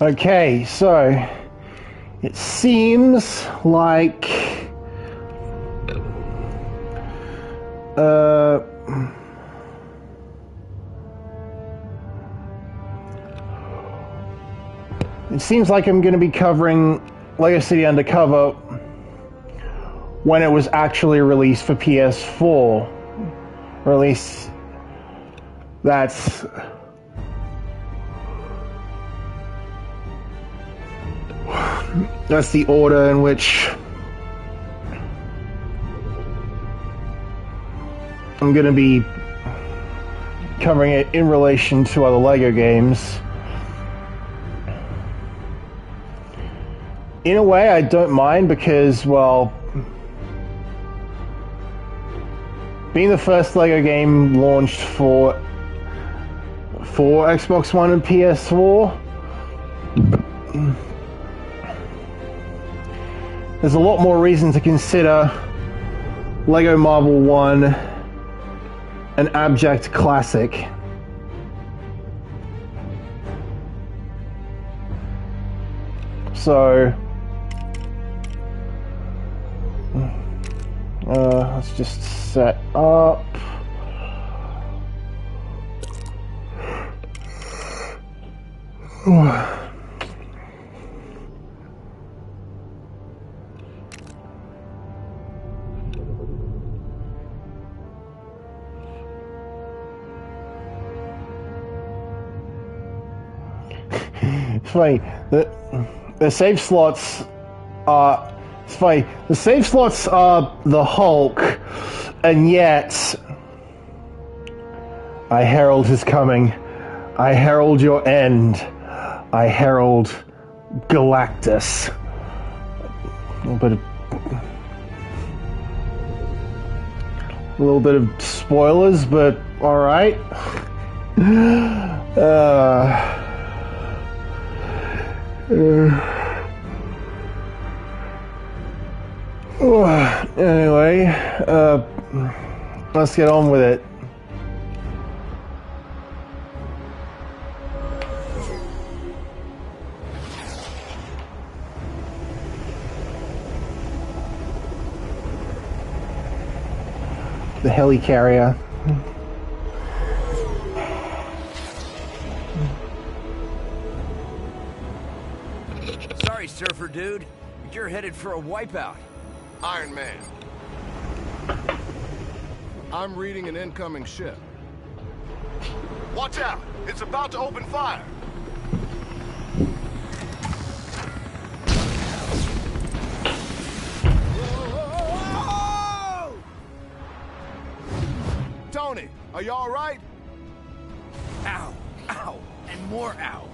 Okay, so it seems like I'm going to be covering Lego City Undercover when it was actually released for PS4, or at least that's the order in which I'm going to be covering it in relation to other Lego games. In a way, I don't mind because, well, being the first Lego game launched for Xbox One and PS4, there's a lot more reason to consider Lego Marvel 1 an abject classic. So, let's just set up. It's funny, the save slots are... It's funny, the save slots are the Hulk, and yet... I herald his coming. I herald your end. I herald Galactus. A little bit of spoilers, but alright. Anyway, let's get on with it. The helicarrier. Sorry, surfer dude, but you're headed for a wipeout. Iron Man. I'm reading an incoming ship. Watch out! It's about to open fire! Whoa! Tony, are you all right? Ow, ow, and more ow.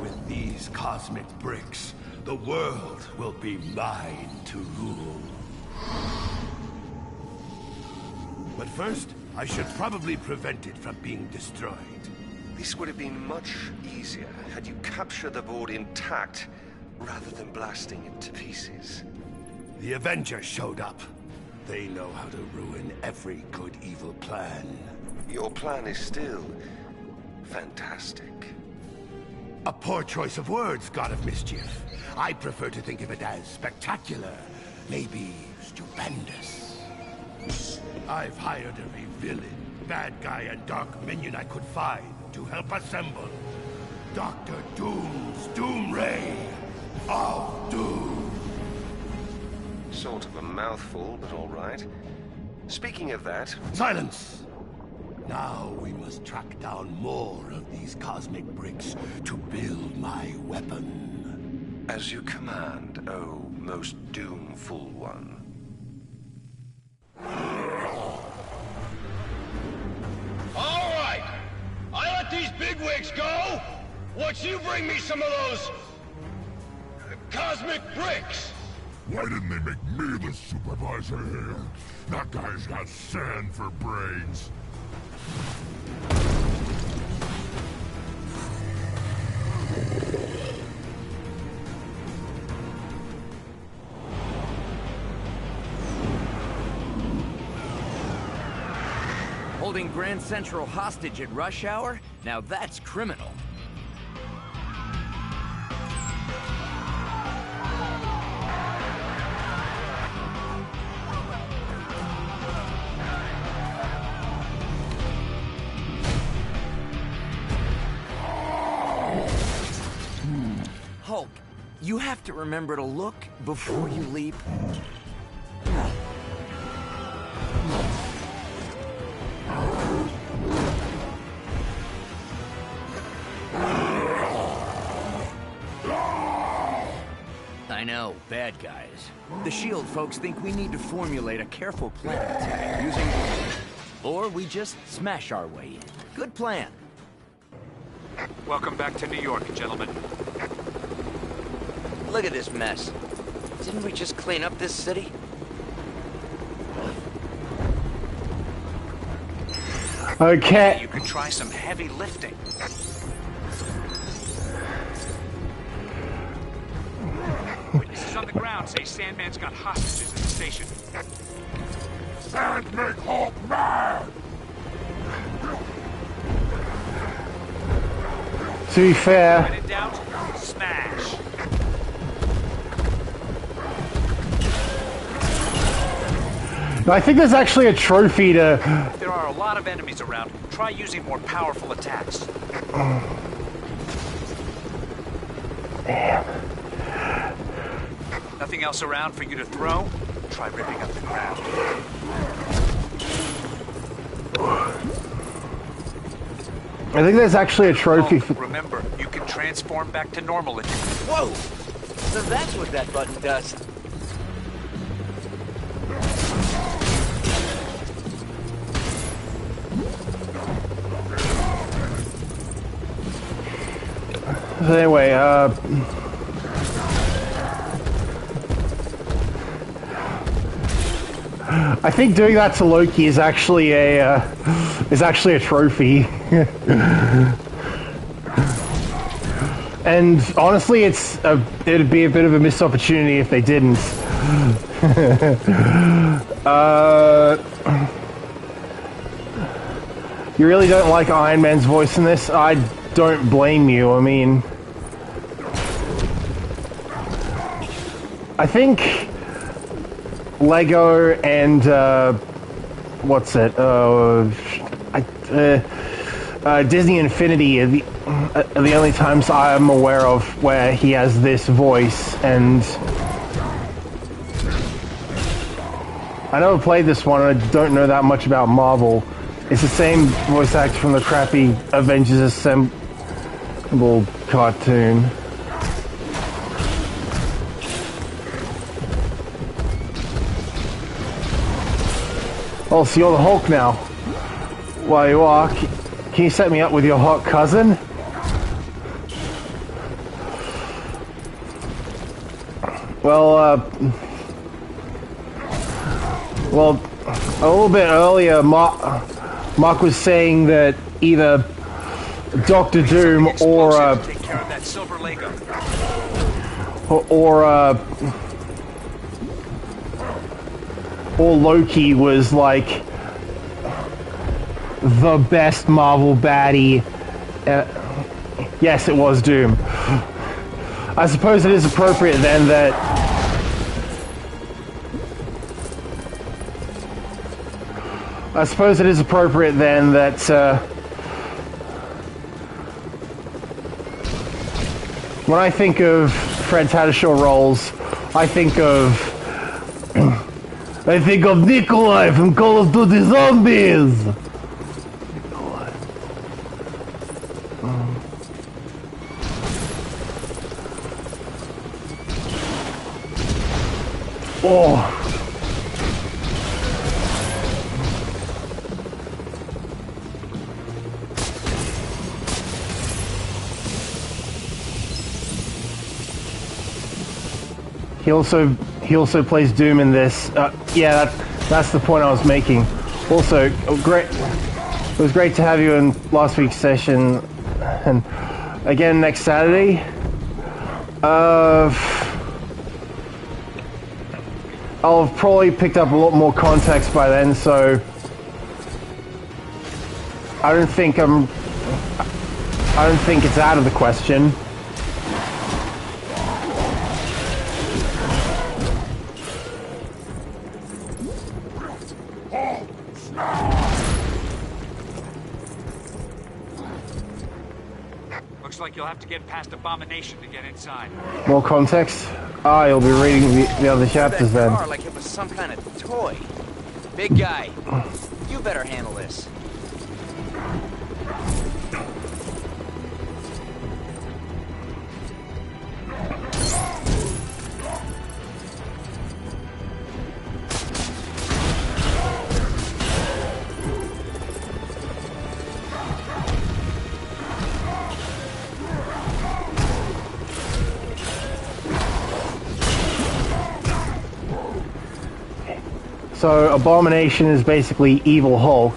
With these cosmic bricks, the world will be mine to rule. But first, I should probably prevent it from being destroyed. This would have been much easier had you captured the board intact, rather than blasting it to pieces. The Avengers showed up. They know how to ruin every good evil plan. Your plan is still fantastic. A poor choice of words, God of Mischief. I prefer to think of it as spectacular, maybe stupendous. I've hired every villain, bad guy, and dark minion I could find to help assemble Dr. Doom's Doom Ray of Doom. Sort of a mouthful, but all right. Speaking of that... Silence! Now we must track down more of these cosmic bricks to build my weapon. As you command, O most doomful one. All right! I let these bigwigs go! Once you bring me some of those... cosmic bricks! Why didn't they make me the supervisor here? That guy's got sand for brains. Holding Grand Central hostage at rush hour? Now that's criminal. Hulk, you have to remember to look before you leap. I know, bad guys. The SHIELD folks think we need to formulate a careful plan attack using... Or we just smash our way in. Good plan. Welcome back to New York, gentlemen. Look at this mess. Didn't we just clean up this city? Okay. You could try some heavy lifting. Witnesses on the ground say Sandman's got hostages at the station. Sand make Hulk mad! To be fair, When in doubt, smash. I think there's actually a trophy to... There are a lot of enemies around. Try using more powerful attacks. Damn. Nothing else around for you to throw? Try ripping up the ground. I think there's actually a trophy for... Remember, you can transform back to normal if you... Whoa! So that's what that button does. So anyway, I think doing that to Loki is actually a trophy. And honestly, it'd be a bit of a missed opportunity if they didn't. You really don't like Iron Man's voice in this? I don't blame you. I mean, I think Lego and what's it? Disney Infinity are the only times I'm aware of where he has this voice, and I never played this one, and I don't know that much about Marvel. It's the same voice actor from the crappy Avengers Assemble cartoon. Oh, so you're the Hulk now. Well, you are. Can you set me up with your hot cousin? Well, a little bit earlier, Mark was saying that either Doctor Doom or take care of that silver Lego. or Loki was like the best Marvel baddie. Yes, it was Doom. I suppose it is appropriate then that I suppose it is appropriate then that when I think of Fred Tatasciore roles, I think of Nikolai from Call of Duty Zombies. Nikolai. Oh. He also plays Doom in this. Yeah, that's the point I was making. Also, great. It was great to have you in last week's session, and again next Saturday. I'll have probably picked up a lot more context by then, so I don't think it's out of the question. Looks like you'll have to get past Abomination to get inside. More context? Ah, you'll be reading the other chapters then. Car like it was some kind of toy. Big guy, you better handle this. So Abomination is basically Evil Hulk,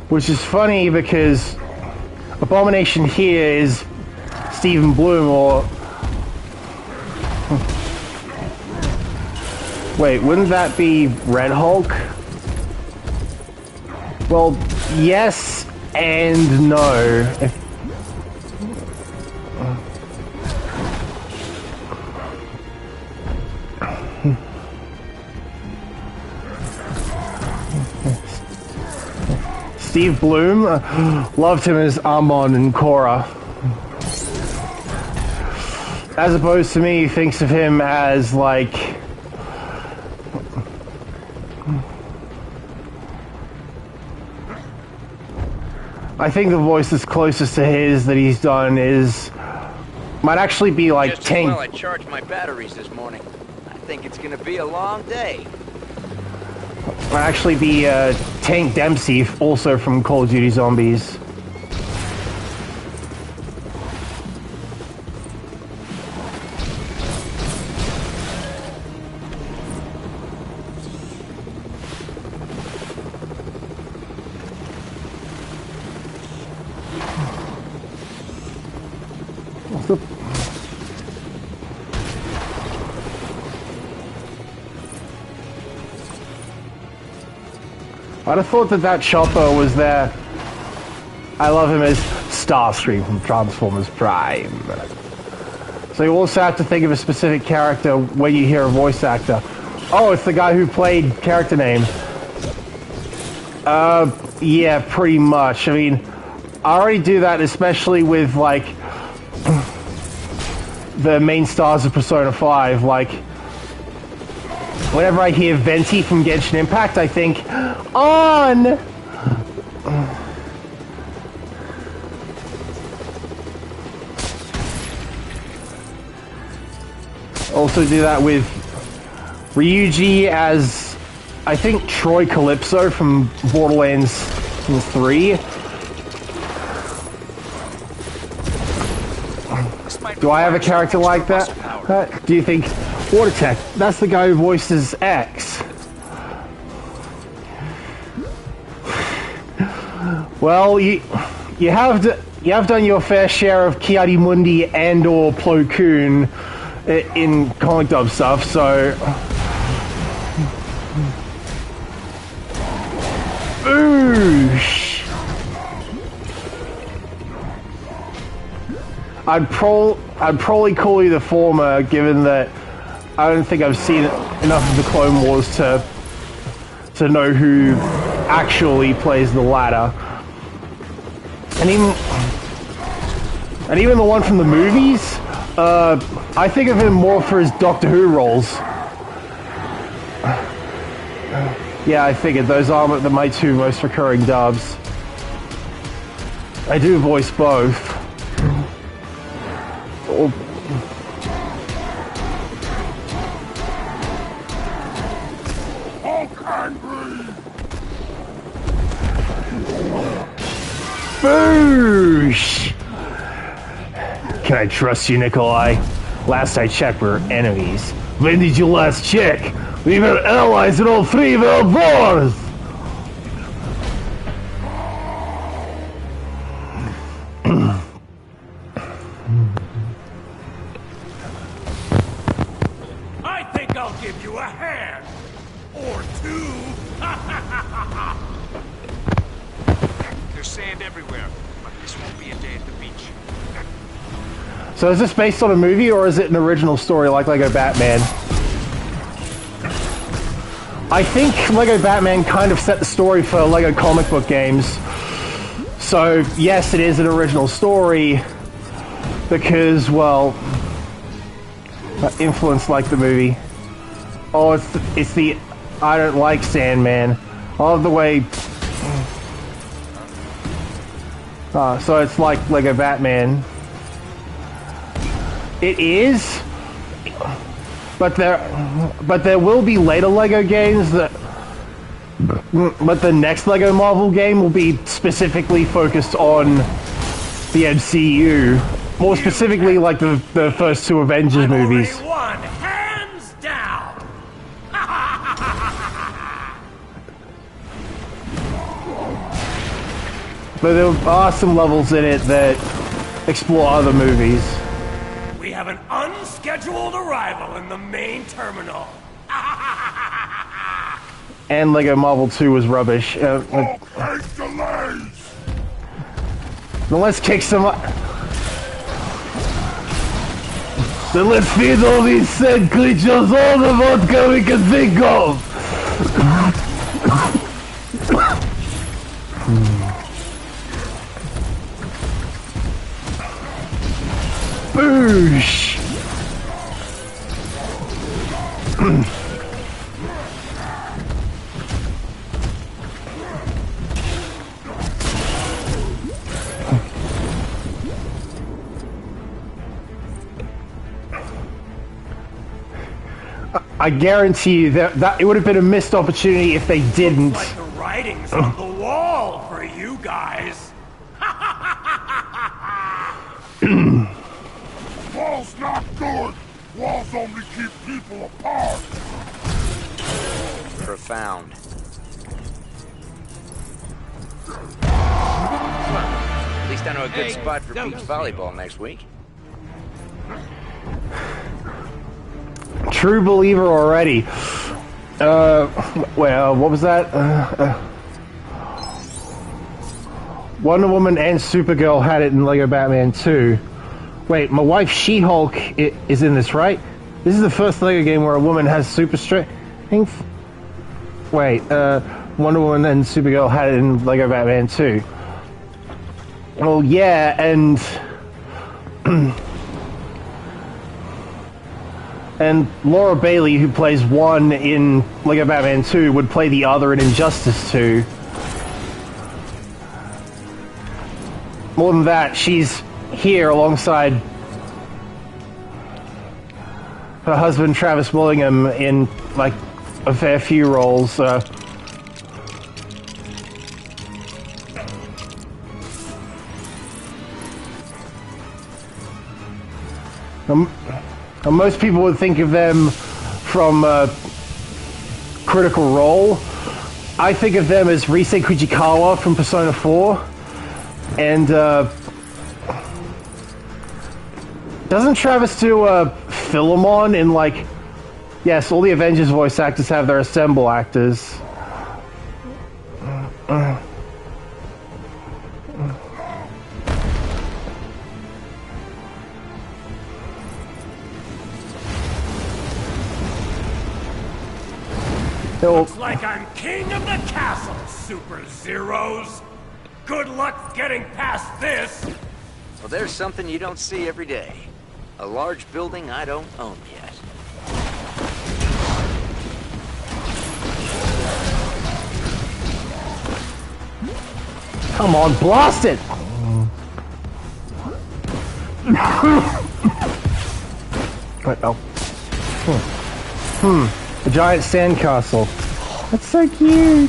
which is funny because Abomination here is Stephen Bloom, or wait, wouldn't that be Red Hulk? Well, yes and no. Steve Bloom, loved him as Amon and Korra. As opposed to me, thinks of him as like I think the voice that's closest to his that he's done might actually be like Just Tank. as well I charged my batteries this morning. I think it's gonna be a long day. Might actually be Tank Dempsey, also from Call of Duty Zombies. I'd have thought that chopper was there. I love him as Starscream from Transformers Prime. So you also have to think of a specific character when you hear a voice actor. Oh, it's the guy who played character name. Yeah, pretty much. I mean, I already do that, especially with, like, the main stars of Persona 5, like, whenever I hear Venti from Genshin Impact, I think, on! Also do that with Ryuji as, I think, Troy Calypso from Borderlands 3. Do I have a character like that? Do you think Water Tech? That's the guy who voices X. Well, you have done your fair share of Kiadi Mundi and or Plo Koon in comic dub stuff, so oosh. I'd probably call you the former, given that I don't think I've seen enough of the Clone Wars to know who actually plays the latter. And even the one from the movies, I think of him more for his Doctor Who roles. Yeah, I figured those are my two most recurring dubs. I do voice both. Boosh! Can I trust you, Nikolai? Last I checked, we're enemies. When did you last check? We were allies in all three world wars! I think I'll give you a hand. Or two. There's sand everywhere, but this won't be a day at the beach. So is this based on a movie, or is it an original story like Lego Batman? I think Lego Batman kind of set the story for Lego comic book games. So, yes, it is an original story because, well, influenced like the movie. Oh, it's the I don't like Sandman. All the way... so it's like Lego Batman. It is... But there will be later Lego games that... But the next Lego Marvel game will be specifically focused on the MCU. More specifically, like the first two Avengers movies. Won, hands down. But there are some levels in it that explore other movies. We have an unscheduled arrival in the main terminal. And Lego Marvel 2 was rubbish. Delays! Then let's kick some... Then let's feed all these said creatures all the vodka we can think of! Boosh! I guarantee you that it would have been a missed opportunity if they didn't. Like the writing's on the wall for you guys. Walls not good! Walls only keep people apart! Profound. At least I know a good spot for beach volleyball next week. True believer already. Well, what was that? Wonder Woman and Supergirl had it in Lego Batman 2. Wait, my wife She-Hulk is in this, right? This is the first Lego game where a woman has super strength. Wait, Wonder Woman and Supergirl had it in Lego Batman 2. Well, yeah, and... and Laura Bailey, who plays one in Lego Batman 2, would play the other in Injustice 2. More than that, she's here alongside her husband Travis Willingham in, like, a fair few roles. Most people would think of them from Critical Role. I think of them as Rise Kujikawa from Persona 4. And doesn't Travis do Philemon in, like... Yes, all the Avengers voice actors have their assemble actors. Looks like I'm king of the castle, Super Zeros. Good luck getting past this. Well, there's something you don't see every day. A large building I don't own yet. Come on, blast it! What? Oh. A giant sandcastle. That's so cute.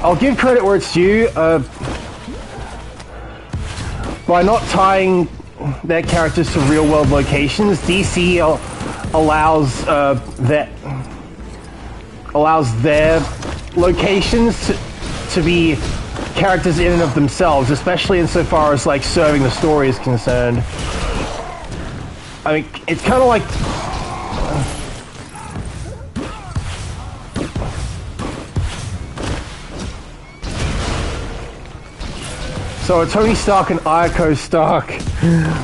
I'll give credit where it's due. By not tying their characters to real-world locations, DC allows their locations to be characters in and of themselves, especially insofar as like serving the story is concerned. I mean, it's kind of like so are Tony Stark and Ayako Stark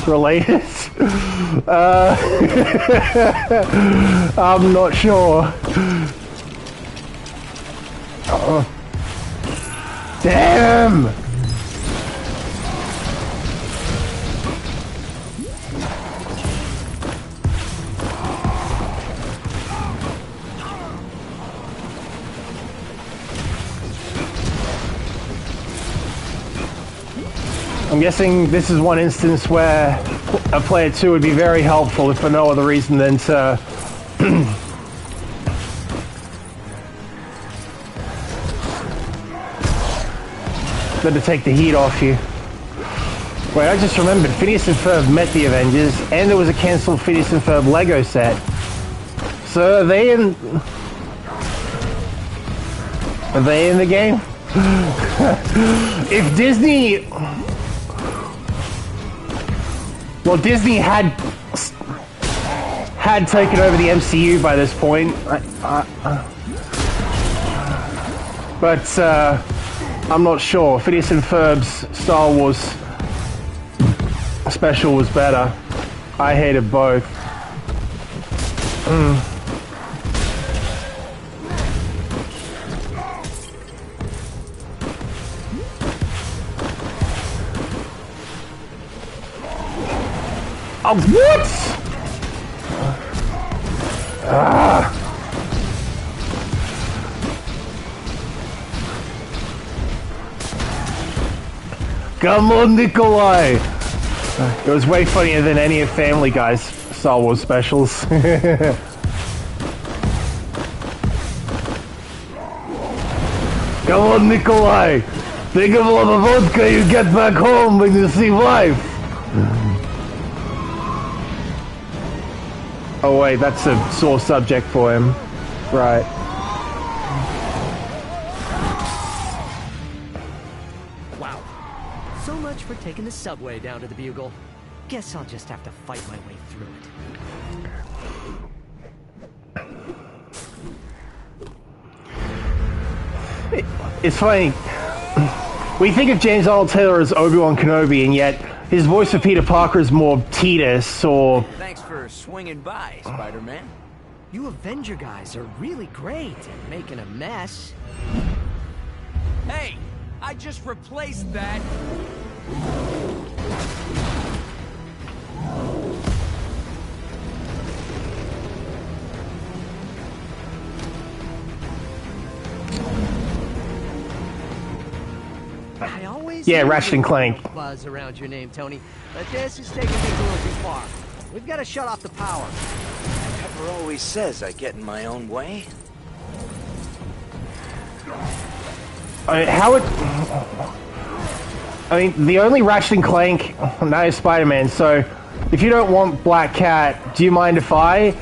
related? I'm not sure. Damn! I'm guessing this is one instance where a player 2 would be very helpful if for no other reason than to take the heat off you. Wait, I just remembered, Phineas and Ferb met the Avengers, and there was a cancelled Phineas and Ferb Lego set. So are they in the game? If Disney... Well, Disney had taken over the MCU by this point. But I'm not sure. Phineas and Ferb's Star Wars special was better. I hated both. Oh, what? Come on, Nikolai! It was way funnier than any of Family Guy's Star Wars specials. Come on, Nikolai! Think of all the vodka you get back home when you see wife! Oh wait, that's a sore subject for him. Right. Wow. So much for taking the subway down to the Bugle. Guess I'll just have to fight my way through it. It's funny. We think of James Arnold Taylor as Obi-Wan Kenobi, and yet his voice for Peter Parker is more Titus or... Thanks for swinging by, Spider-Man. You Avenger guys are really great at making a mess. Hey, I just replaced that. I always Ratchet and Clank. Buzz around your name, Tony, but this is taking things a little too far. We've got to shut off the power. Pepper always says I get in my own way. The only Ratchet and Clank now is Spider-Man, so if you don't want Black Cat, do you mind if I?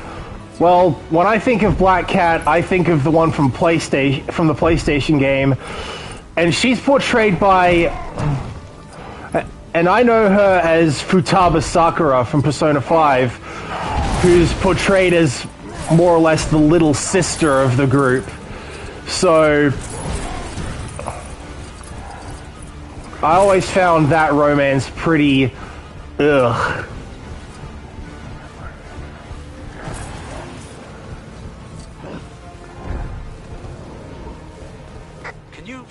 Well, when I think of Black Cat, I think of the one from the PlayStation game, and she's portrayed by, and I know her as Futaba Sakura from Persona 5, who's portrayed as more or less the little sister of the group. So I always found that romance pretty ugh.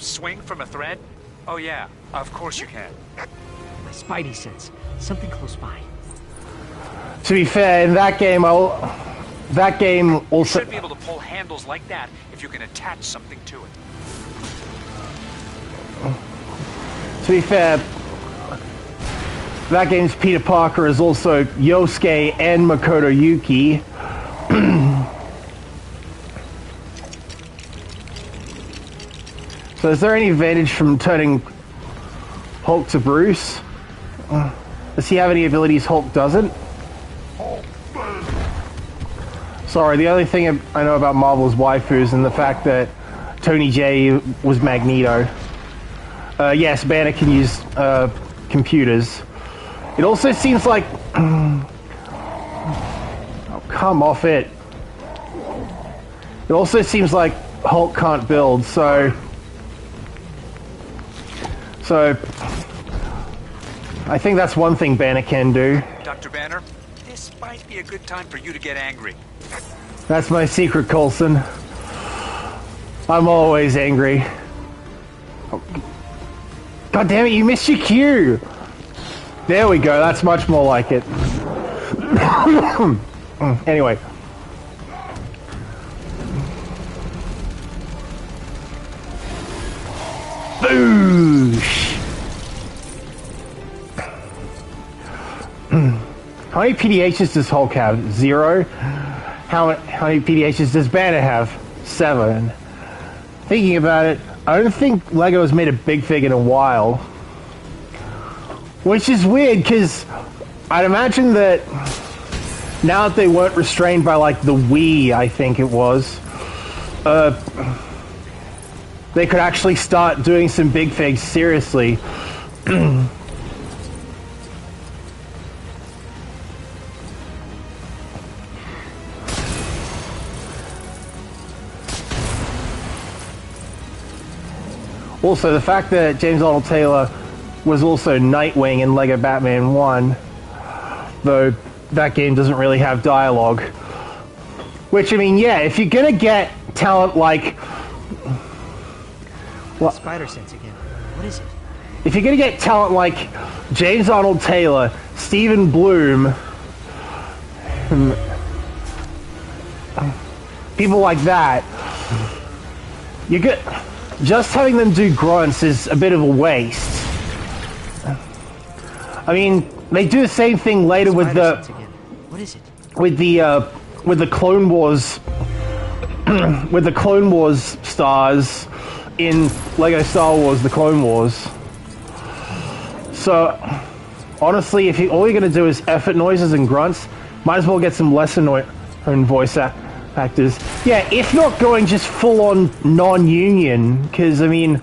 swing from a thread? Oh yeah, of course you can. My spidey sense. Something close by. To be fair, in that game, that game You also... should be able to pull handles like that if you can attach something to it. To be fair, that game's Peter Parker is also Yosuke and Makoto Yuki. So is there any advantage from turning Hulk to Bruce? Does he have any abilities Hulk doesn't? Sorry, the only thing I know about Marvel is waifus and the fact that Tony J was Magneto. Yes, Banner can use computers. It also seems like... oh, come off it. It also seems like Hulk can't build, so I think that's one thing Banner can do. Dr. Banner, this might be a good time for you to get angry. That's my secret, Coulson. I'm always angry. Oh. God damn it, you missed your cue! There we go, that's much more like it. Anyway. Boosh! How many PDHs does Hulk have? 0? How many PDHs does Banner have? 7. Thinking about it, I don't think Lego has made a big fig in a while. Which is weird, because I'd imagine that now that they weren't restrained by, like, the Wii, I think it was, they could actually start doing some big figs seriously. Also, the fact that James Arnold Taylor was also Nightwing in Lego Batman 1, though that game doesn't really have dialogue. Which, I mean, yeah, if you're gonna get talent like... Well, spider sense again. What is it? If you're gonna get talent like James Arnold Taylor, Stephen Bloom, people like that, you get... Just having them do grunts is a bit of a waste. I mean, they do the same thing later with the... What is it? With the Clone Wars... with the Clone Wars stars in Lego Star Wars, the Clone Wars. So, honestly, if all you're going to do is effort noises and grunts, might as well get some lesser known voice actors. Yeah, if not going just full-on non-union, because, I mean,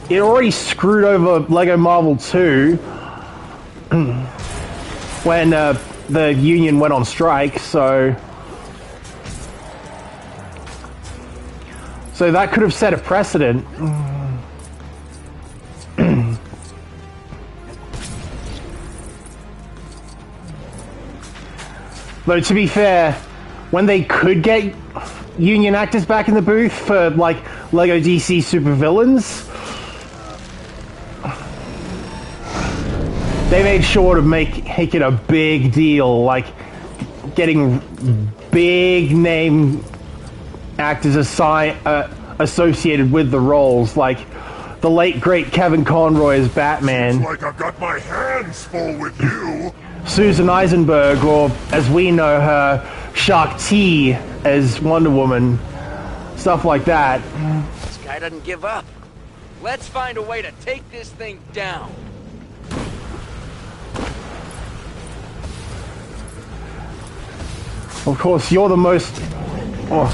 it already screwed over Lego Marvel 2 when the union went on strike, so that could have set a precedent. Though, to be fair, when they could get union actors back in the booth for, like, Lego DC supervillains, they made sure to make it a big deal, like, getting big name actors associated with the roles, like the late great Kevin Conroy as Batman. Seems like I've got my hands full with you. Susan Eisenberg, or as we know her, Shakti as Wonder Woman. Stuff like that. This guy doesn't give up. Let's find a way to take this thing down. Of course, you're the most... Oh.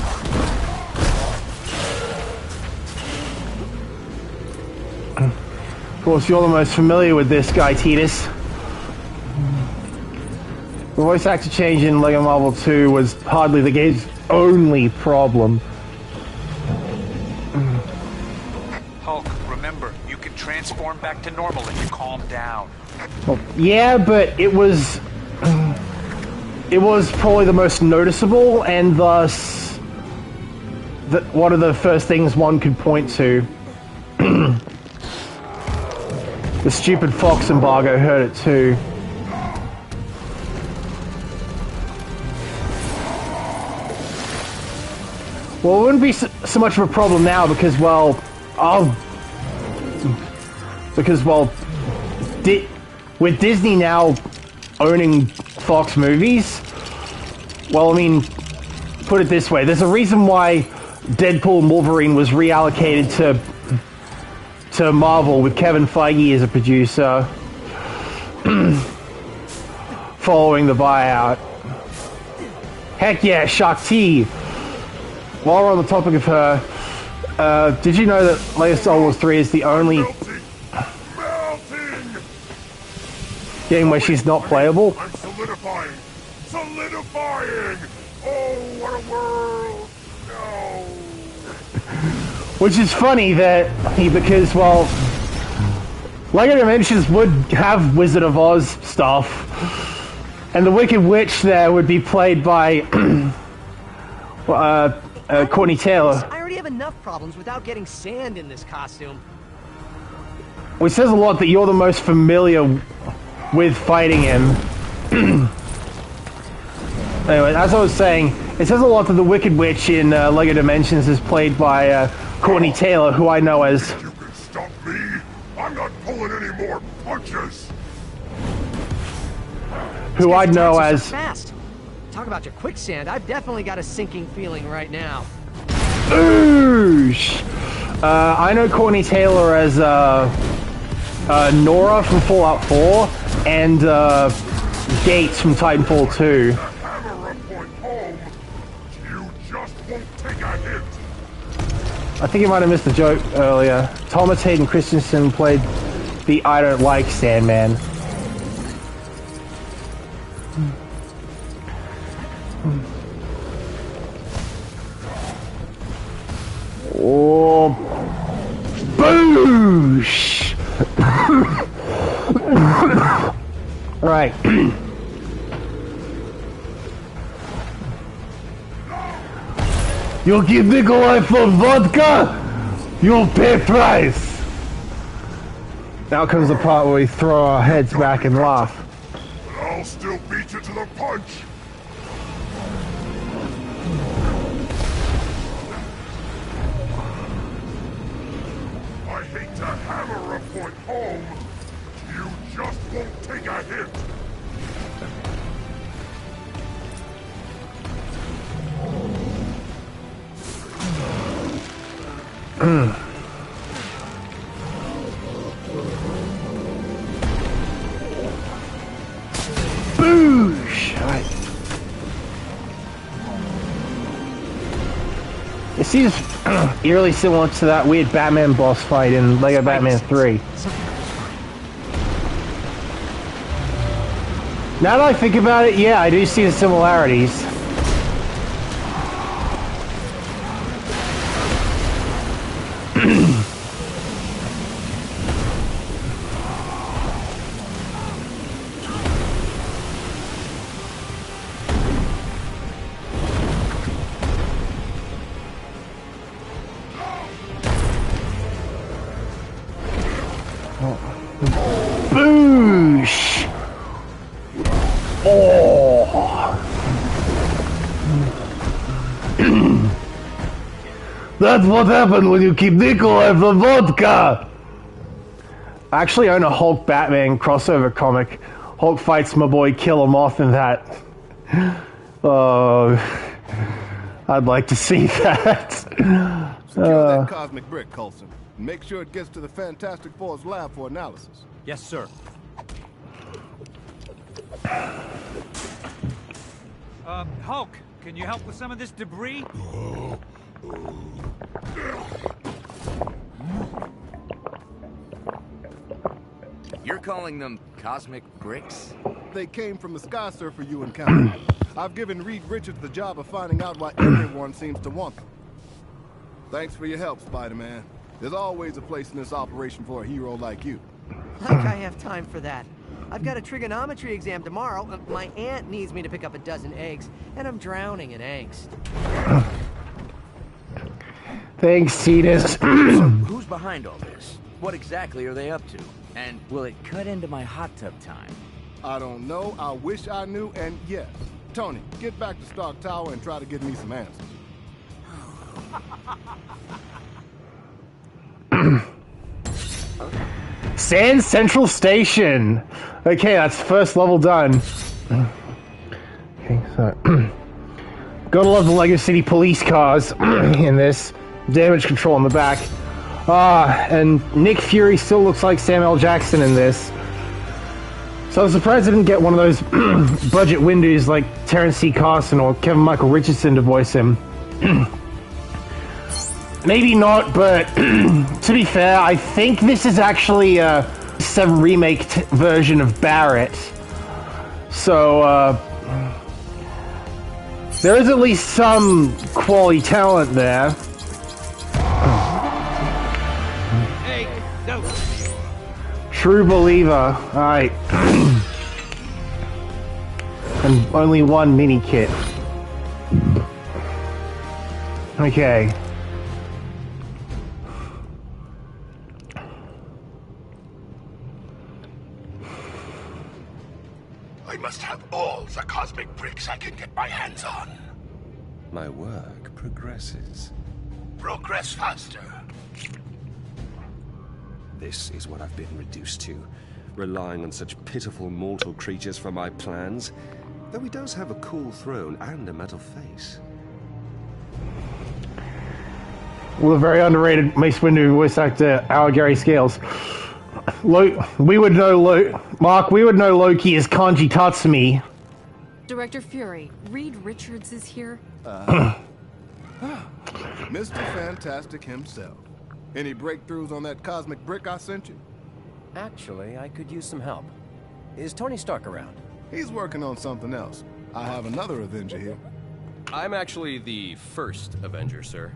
Of course, you're the most familiar with this guy, Titus. The voice actor change in Lego Marvel 2 was hardly the game's only problem. Hulk, remember, you can transform back to normal if you calm down. Well, yeah, but it was probably the most noticeable, and thus one of the first things one could point to. The stupid Fox embargo hurt it too. Well, it wouldn't be so much of a problem now because, well, with Disney now owning Fox movies, well, I mean, put it this way, there's a reason why Deadpool and Wolverine was reallocated to Marvel with Kevin Feige as a producer following the buyout. Heck yeah, Shakti! While we're on the topic of her, did you know that latest Star Wars 3 is the only game where she's not playable? I'm solidifying! Solidifying! Oh, what a world! No! Which is funny that because, well, Lego Dimensions would have Wizard of Oz stuff, and the Wicked Witch there would be played by Courtney Taylor. I already have enough problems without getting sand in this costume. Which says a lot that you're the most familiar with fighting him. Anyway, as I was saying, it says a lot that the Wicked Witch in Lego Dimensions is played by Courtney Taylor, who I know as... You can stop me! I'm not pulling any more punches! Who I know as... So fast. Talk about your quicksand. I've definitely got a sinking feeling right now. Oosh! I know Courtney Taylor as Nora from Fallout 4 and Gates from Titanfall 2. Hammer up point home! You just won't take a hit! I think you might have missed the joke earlier. Thomas Hayden Christensen played the I Don't Like Sandman. Oh, boosh! Right. You'll give Nikolai for vodka? You'll pay price! Now comes the part where we throw our heads back and laugh. But I'll still beat you to the punch! I hate to hammer a point home! You just won't take a hit! Boosh! Right. It seems eerily similar to that weird Batman boss fight in Lego Batman 3. Now that I think about it, yeah, I do see the similarities. Boosh! Oh! That's what happened when you keep Nikolai for vodka! I actually own a Hulk Batman crossover comic. Hulk fights my boy Killer Moth in that. Oh, I'd like to see that. Secure that cosmic brick, Coulson. Make sure it gets to the Fantastic Four's lab for analysis. Yes, sir. Hulk, can you help with some of this debris? You're calling them cosmic bricks? They came from the Sky Surfer you encountered. I've given Reed Richards the job of finding out why everyone seems to want them. Thanks for your help, Spider-Man. There's always a place in this operation for a hero like you. Like I have time for that. I've got a trigonometry exam tomorrow. My aunt needs me to pick up a dozen eggs, and I'm drowning in angst. Thanks, Cetus. So, who's behind all this? What exactly are they up to? And will it cut into my hot tub time? I don't know. I wish I knew. And yes, Tony, get back to Stark Tower and try to get me some answers. Sand Central Station. Okay, that's first level done. Okay, so gotta love the Lego City police cars in this. Damage control in the back. And Nick Fury still looks like Samuel L. Jackson in this. So I'm surprised I didn't get one of those budget windows like Terrence C. Carson or Kevin Michael Richardson to voice him. Maybe not, but to be fair, I think this is actually a 7 remake version of Barrett. So, there is at least some quality talent there. Hey, no. True believer. Alright. And only one mini kit. Okay. I must have all the cosmic bricks I can get my hands on. My work progresses. Progress faster. This is what I've been reduced to, relying on such pitiful mortal creatures for my plans. Though he does have a cool throne and a metal face. Well, a very underrated Mace Windu voice actor, our Gary Scales. We would know Mark, we would know Loki as Kanji Tatsumi. Director Fury, Reed Richards is here. Mr. Fantastic himself. Any breakthroughs on that cosmic brick I sent you? Actually, I could use some help. Is Tony Stark around? He's working on something else. I have another Avenger here. I'm actually the first Avenger, sir.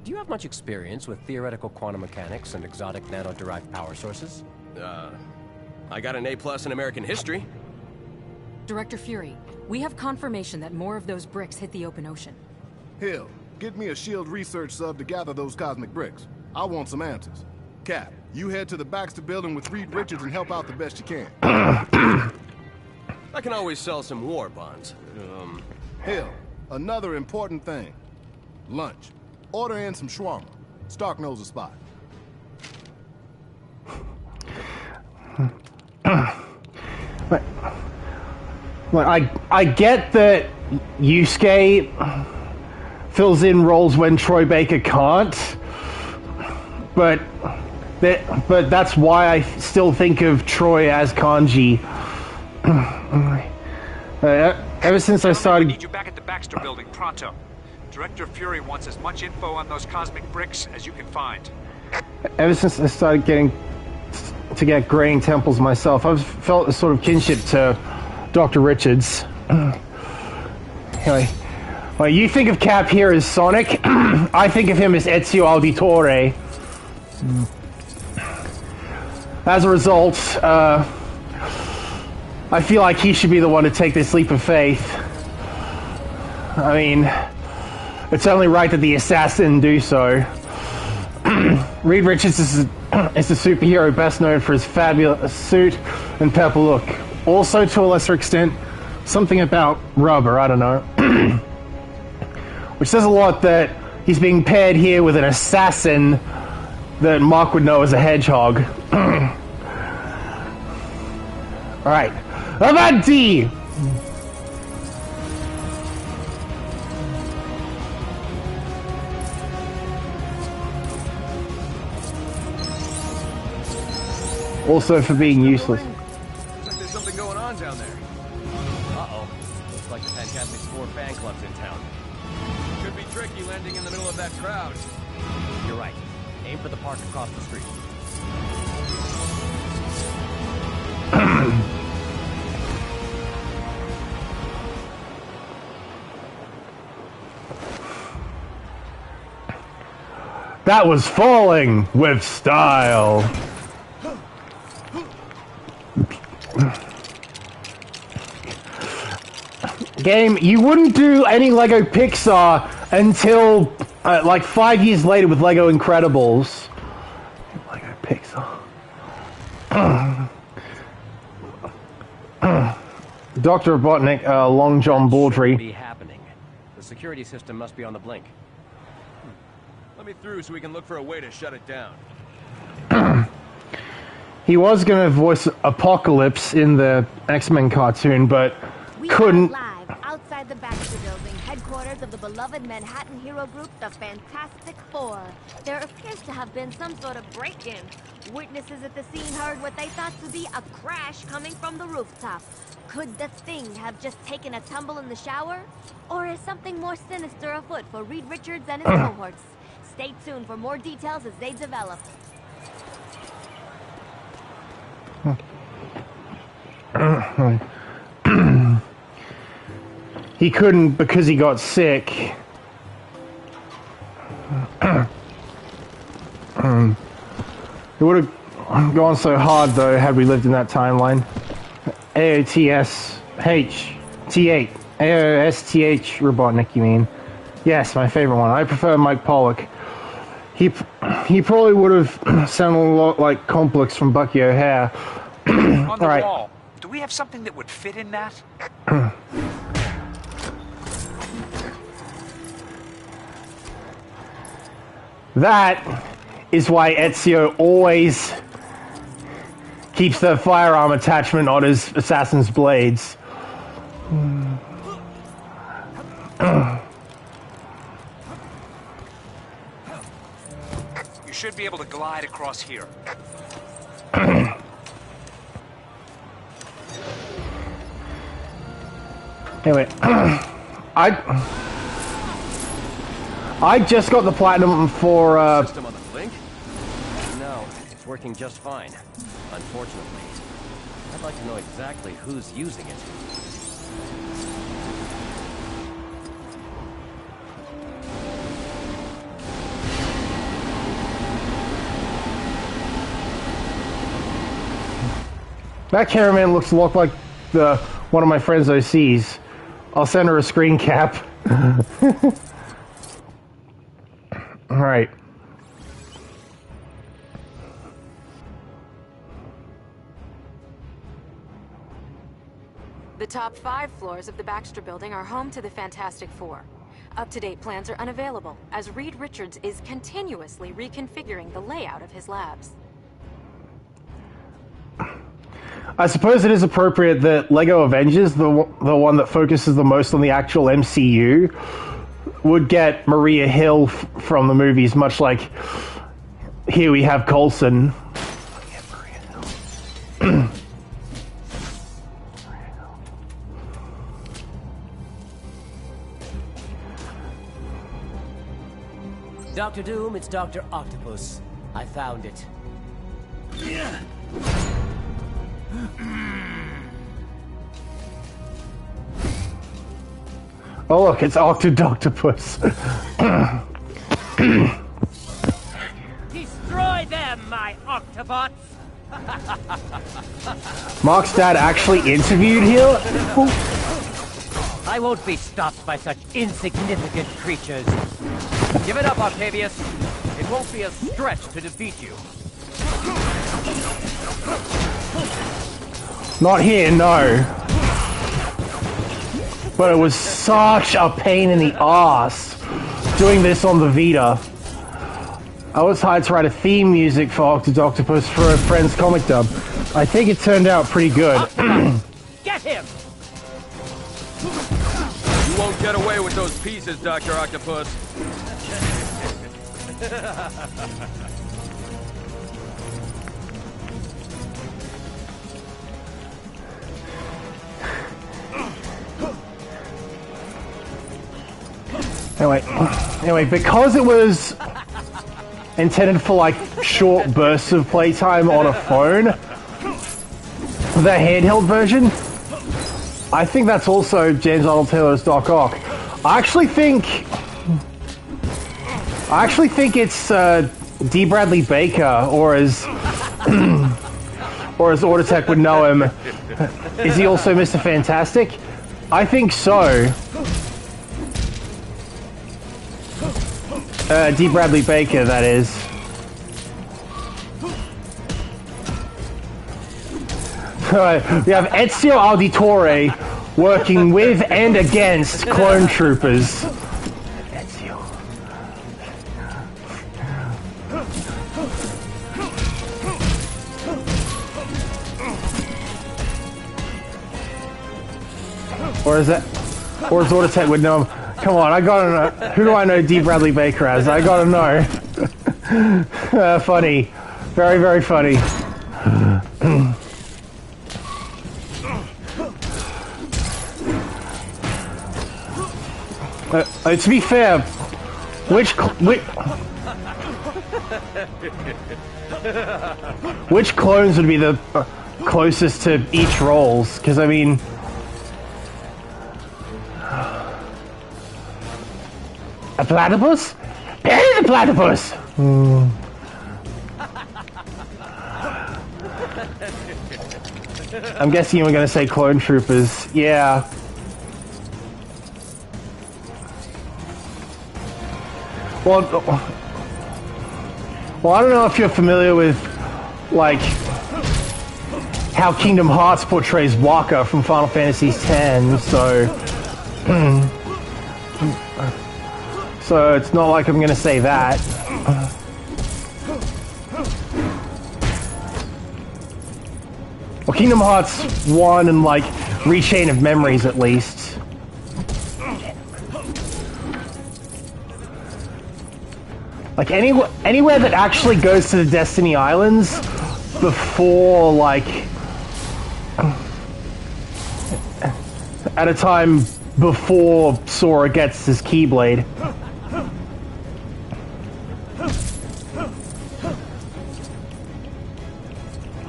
Do you have much experience with theoretical quantum mechanics and exotic nano-derived power sources? I got an A+ in American history. Director Fury, we have confirmation that more of those bricks hit the open ocean. Hill, get me a SHIELD research sub to gather those cosmic bricks. I want some answers. Cap, you head to the Baxter building with Reed Richards and help out the best you can. I can always sell some war bonds. Hill, another important thing. Lunch. Order in some shawarma. Stark knows a spot. I get that Yusuke fills in roles when Troy Baker can't, but that's why I still think of Troy as Kanji. Ever since I started... I need you back at the Baxter building, pronto. Director Fury wants as much info on those cosmic bricks as you can find. Ever since I started getting to get graying temples myself, I've felt a sort of kinship to Dr. Richards. Anyway, well, you think of Cap here as Sonic. I think of him as Ezio Auditore. As a result, I feel like he should be the one to take this leap of faith. I mean, it's only right that the assassin do so. Reed Richards is the superhero best known for his fabulous suit and purple look. Also, to a lesser extent, something about rubber, I don't know. Which says a lot that he's being paired here with an assassin that Mark would know as a hedgehog. Alright. Avanti! Also for being useless. There's something going on down there. Uh-oh. Looks like the Fantastic Four fan club's in town. Could be tricky landing in the middle of that crowd. You're right. Aim for the park across the street. That was falling with style. Game, you wouldn't do any Lego Pixar until like 5 years later with Lego Incredibles. Lego Pixar. Dr. Robotnik, Long John Baldry. Be happening. The security system must be on the blink. Let me through so we can look for a way to shut it down. He was going to voice Apocalypse in the X-Men cartoon, but couldn't. Live outside the Baxter Building, headquarters of the beloved Manhattan hero group, the Fantastic Four. There appears to have been some sort of break-in. Witnesses at the scene heard what they thought to be a crash coming from the rooftop. Could the thing have just taken a tumble in the shower? Or is something more sinister afoot for Reed Richards and his cohorts? Stay tuned for more details as they develop. He couldn't because he got sick. It would have gone so hard though had we lived in that timeline. AOTSH-T8. AOSTH Robotnik, you mean? Yes, my favorite one. I prefer Mike Pollock. He probably would have sounded a lot like Complex from Bucky O'Hare. On the wall. Do we have something that would fit in that? That is why Ezio always keeps the firearm attachment on his assassin's blades. You should be able to glide across here. Anyway, I just got the platinum for System on the blink? No, it's working just fine. Unfortunately, I'd like to know exactly who's using it. That cameraman looks a lot like the one of my friends OCs. I'll send her a screen cap. All right. The top 5 floors of the Baxter Building are home to the Fantastic Four. Up-to-date plans are unavailable, as Reed Richards is continuously reconfiguring the layout of his labs. I suppose it is appropriate that LEGO Avengers, the one that focuses the most on the actual MCU, would get Maria Hill from the movies, much like here we have Coulson. Dr. Doom, it's Dr. Octopus. I found it. Yeah. Oh look, it's Octodoctopus. Destroy them, my Octobots! Mark's dad actually interviewed here? I won't be stopped by such insignificant creatures. Give it up, Octavius. It won't be a stretch to defeat you. Not here, no. But it was such a pain in the ass doing this on the Vita. I was hired to write a theme music for Octodoctopus for a friend's comic dub. I think it turned out pretty good. Get him! You won't get away with those pieces, Dr. Octopus. Anyway, because it was intended for like short bursts of playtime on a phone, the handheld version, I think that's also James Arnold Taylor's Doc Ock. I actually think it's D. Bradley Baker, or as Autotech would know him. Is he also Mr. Fantastic? I think so. D. Bradley Baker, that is. We have Ezio Auditore working with and against clone troopers. Ezio. Or is that... Or is Autotech would know him? Come on, I gotta know. Who do I know D. Bradley Baker as? I gotta know. Funny. Very, very funny. To be fair, which clones would be the closest to each roles? Because I mean, a platypus? Bury the platypus! I'm guessing you were going to say clone troopers. Yeah. Well, I don't know if you're familiar with, like, how Kingdom Hearts portrays Waka from Final Fantasy X, so it's not like I'm gonna say that. Well, Kingdom Hearts 1 and, like, Rechain of Memories, at least. Like, anywhere that actually goes to the Destiny Islands before, like, at a time before Sora gets his Keyblade.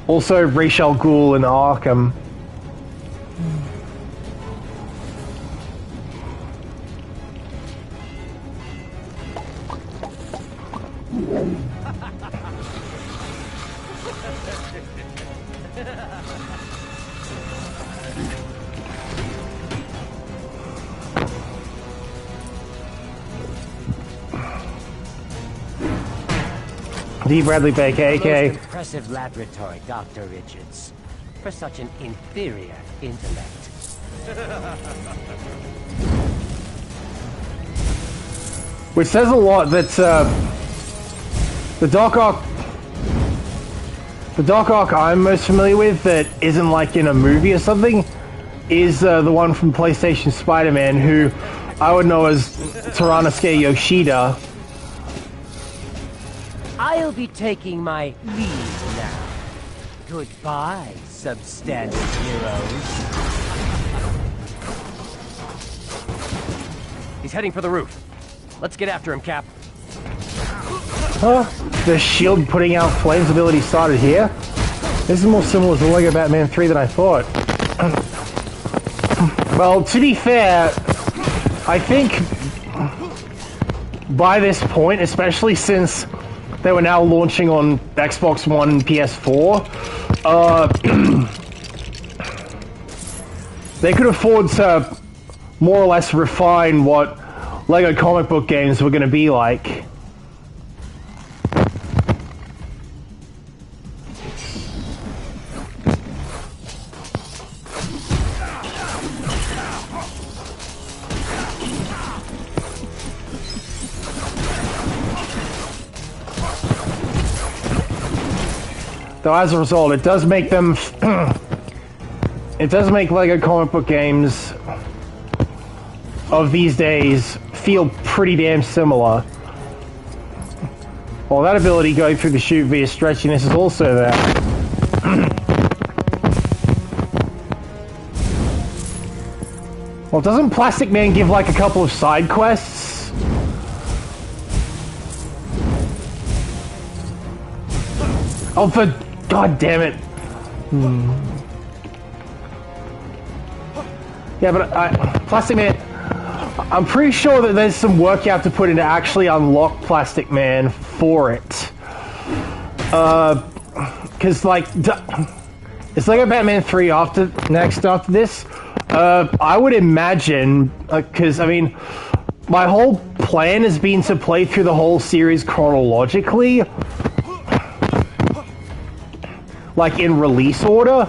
Also, Ra's al Ghul and Arkham. D. Bradley Baker, a.k.a. Most impressive laboratory, Dr. Richards, for such an inferior intellect. Which says a lot that the Doc Ock I'm most familiar with that isn't like in a movie or something is the one from PlayStation Spider-Man, who I would know as Teranosuke Yoshida. I'll be taking my leave now. Goodbye, substandard heroes. He's heading for the roof. Let's get after him, Cap. Huh? The shield putting out flames ability started here? This is more similar to Lego Batman 3 than I thought. Well, to be fair, I think by this point, especially since they were now launching on Xbox One and PS4, they could afford to more or less refine what Lego comic book games were going to be like. Though as a result, it does make them... it does make Lego comic book games of these days feel pretty damn similar. Well, that ability going through the chute via stretchiness is also there. Well, doesn't Plastic Man give like a couple of side quests? Oh, for... God damn it. Yeah, but Plastic Man... I'm pretty sure that there's some work you have to put in to actually unlock Plastic Man for it. Because, like... It's like a Batman 3 next after this. I would imagine... Because, I mean... my whole plan has been to play through the whole series chronologically, like in release order,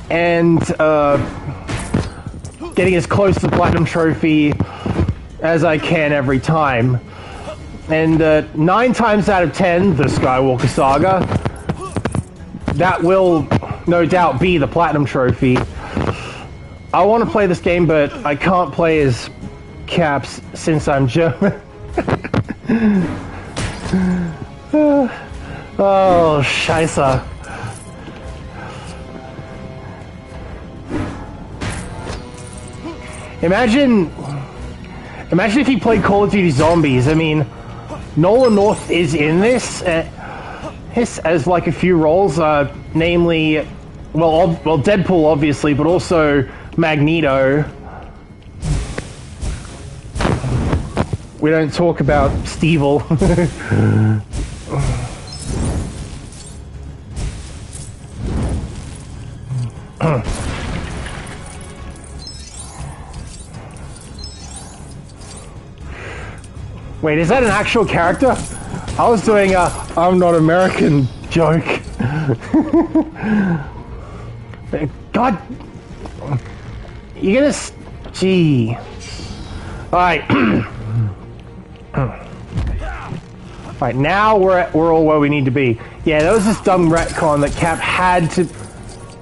and getting as close to the Platinum Trophy as I can every time. And 9 times out of 10, the Skywalker Saga, that will no doubt be the Platinum Trophy. I want to play this game, but I can't play as Caps since I'm German. Oh, Scheiße. Imagine if he played Call of Duty Zombies. I mean, Nolan North is in this as like a few roles, namely, well, Deadpool obviously, but also Magneto. We don't talk about Stevel. Wait, is that an actual character? I was doing a I'm not American joke. God, you're gonna, gee. Alright. Alright, now we're all where we need to be. Yeah, that was this dumb retcon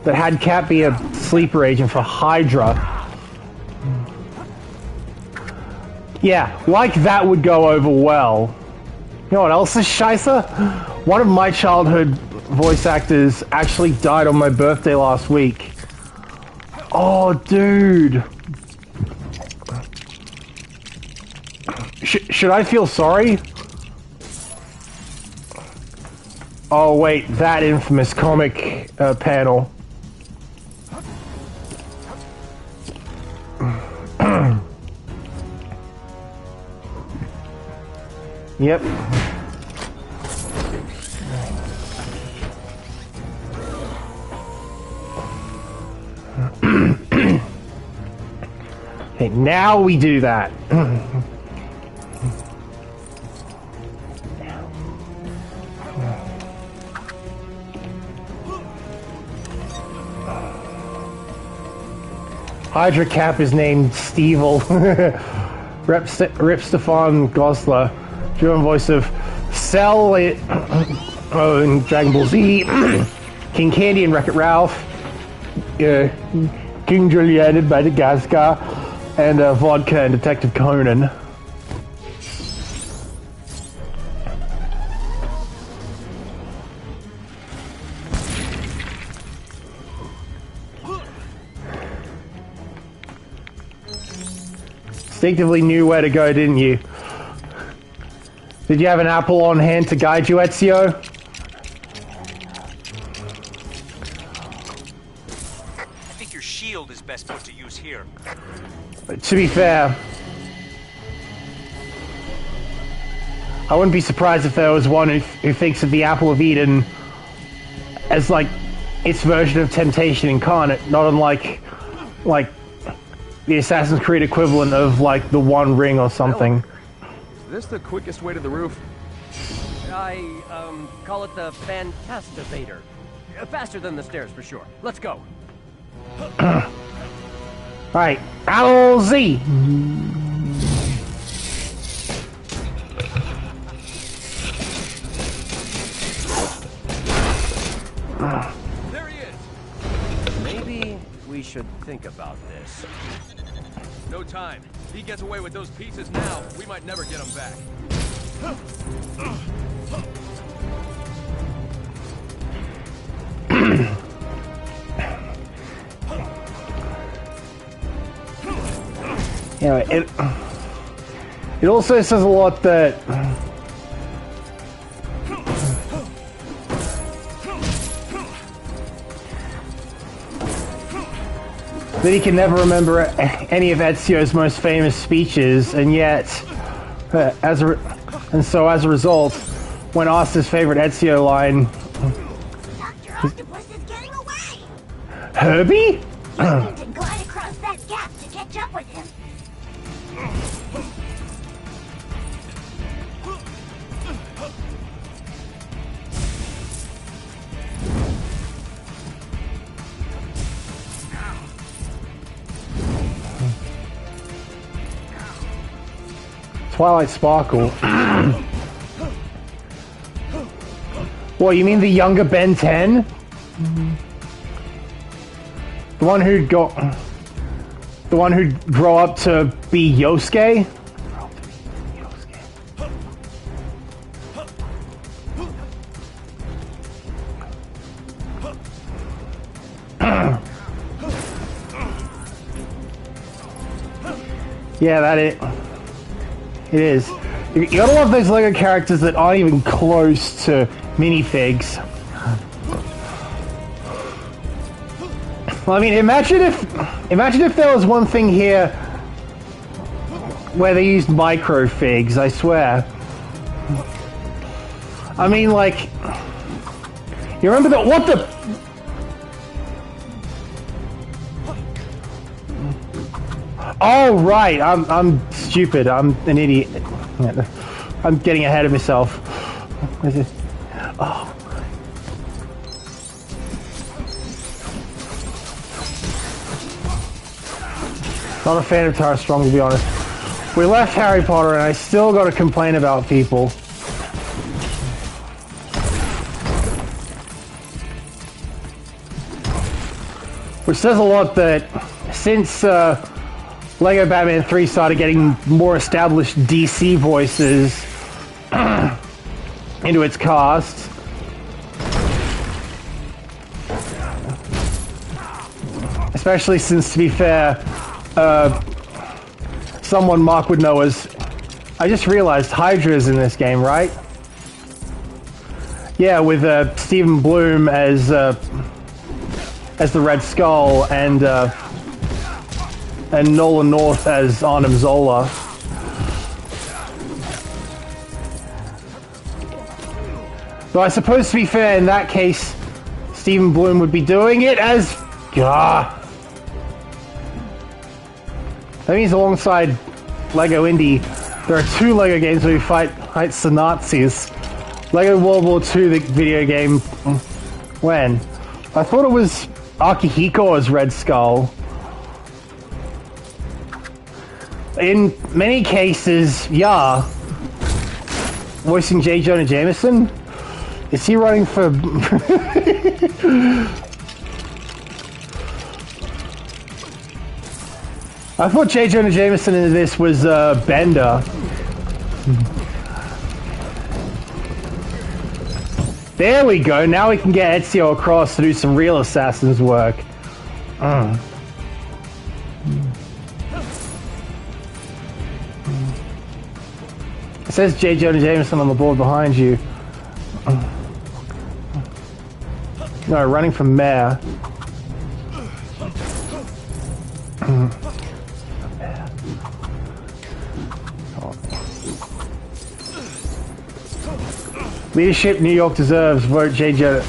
that had Cap be a sleeper agent for Hydra. Yeah, like that would go over well. You know what else is scheisse? One of my childhood voice actors actually died on my birthday last week. Oh, dude. Should I feel sorry? Oh, wait, that infamous comic panel. Yep. Okay, now we do that. Hydra Cap is named Stevel. Rip Stefan Gosler. German voice of Cell in Dragon Ball Z, King Candy in Wreck-It Ralph, King Julian in Madagascar, and Vodka in Detective Conan. Instinctively knew where to go, didn't you? Did you have an apple on hand to guide you, Ezio? I think your shield is best put to use here. To be fair, I wouldn't be surprised if there was one who thinks of the Apple of Eden as like its version of Temptation Incarnate, not unlike like the Assassin's Creed equivalent of like the One Ring or something. Is this the quickest way to the roof? I call it the Fantastivator. Faster than the stairs for sure. Let's go. Alright, allons-y! There he is! Maybe we should think about this. No time. If he gets away with those pieces now, we might never get him back. You know, it also says a lot that he can never remember any of Ezio's most famous speeches, and yet, as a result, when asked his favorite Ezio line, Dr. Octopus is getting away! Herbie? To glide across that gap to catch up with him. Twilight Sparkle. What, you mean the younger Ben 10? The one who'd grow up to be Yosuke? Yeah, that it is. You gotta love those LEGO characters that aren't even close to minifigs. Well, I mean, imagine if there was one thing here where they used microfigs, I swear. I mean, like, you remember that? What the? Oh right, I'm stupid. I'm an idiot. I'm getting ahead of myself. Oh. Not a fan of Tara Strong, to be honest. We left Harry Potter and I still got to complain about people. Which says a lot that since LEGO Batman 3 started getting more established DC voices into its cast, especially since, to be fair, someone Mark would know as... I just realized Hydra's in this game, right? Yeah, with Stephen Bloom as the Red Skull and Nolan North as Arnim Zola. Though I suppose, to be fair, in that case, Stephen Bloom would be doing it as... That means alongside LEGO Indy, there are 2 LEGO games where we fight the Nazis. LEGO World War II, the video game... When? I thought it was Akihiko as Red Skull. In many cases, yeah. Voicing J. Jonah Jameson? Is he running for... I thought J. Jonah Jameson in this was Bender. There we go, now we can get Ezio across to do some real Assassin's work. It says J. Jonah Jameson on the board behind you. No, running for mayor. Leadership New York deserves. Vote J. Jonah.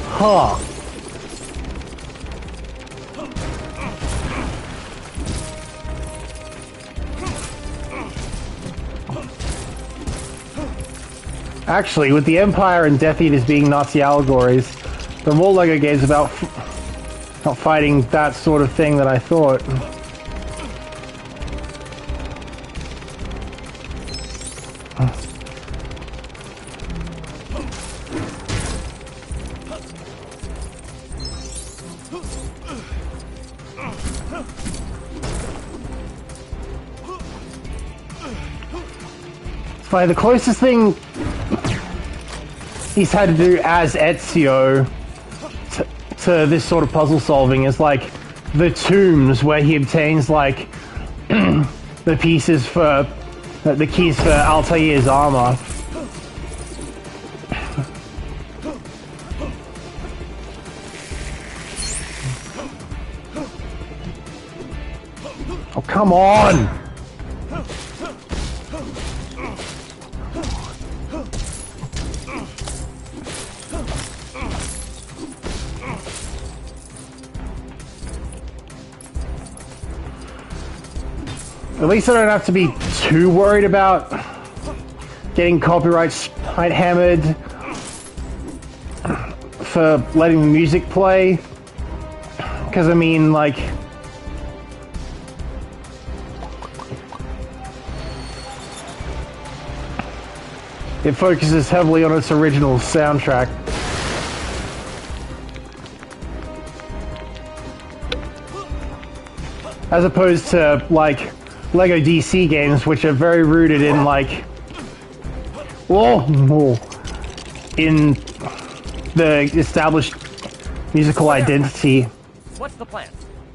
Huh. Actually, with the Empire and Death Eaters being Nazi allegories, there are more LEGO games about not fighting that sort of thing than I thought. Like, the closest thing he's had to do as Ezio to this sort of puzzle solving is like the tombs where he obtains like the pieces for the keys for Altair's armor. Oh, come on! At least I don't have to be too worried about getting copyrights hammered for letting the music play. Because I mean, like, it focuses heavily on its original soundtrack. As opposed to, like, Lego DC games, which are very rooted in, like, in the established musical identity What's the plan?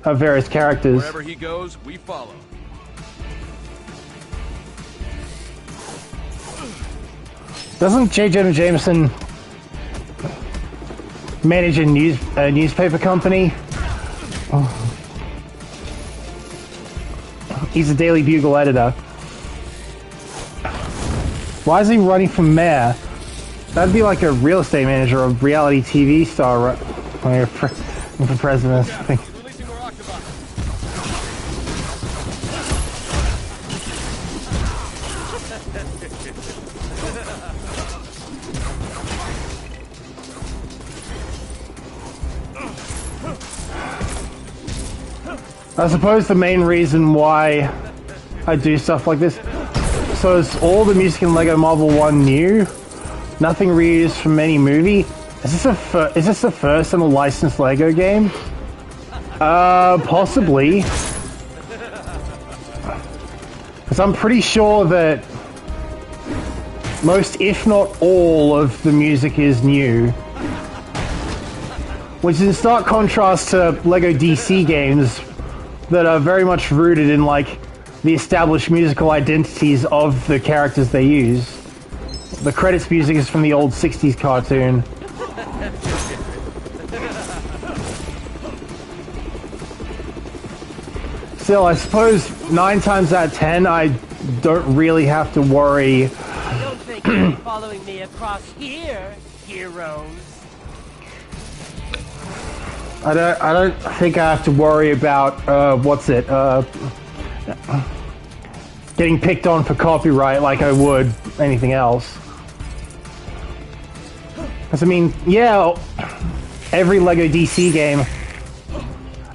of various characters. Wherever he goes, we follow. Doesn't J. Jonah Jameson manage a newspaper company? Oh. He's a Daily Bugle editor. Why is he running for mayor? That'd be like a real estate manager or a reality TV star for president. I think. I suppose the main reason why I do stuff like this, so is all the music in LEGO Marvel 1 new? Nothing reused from any movie? Is this the first in a licensed LEGO game? Possibly. Because I'm pretty sure that most, if not all, of the music is new. Which is in stark contrast to LEGO DC games that are very much rooted in, like, the established musical identities of the characters they use. The credits music is from the old 60s cartoon. Still, I suppose 9 times out of 10, I don't really have to worry. I don't think you're following me across here, heroes. I don't think I have to worry about getting picked on for copyright like I would anything else. Because I mean, yeah, every LEGO DC game.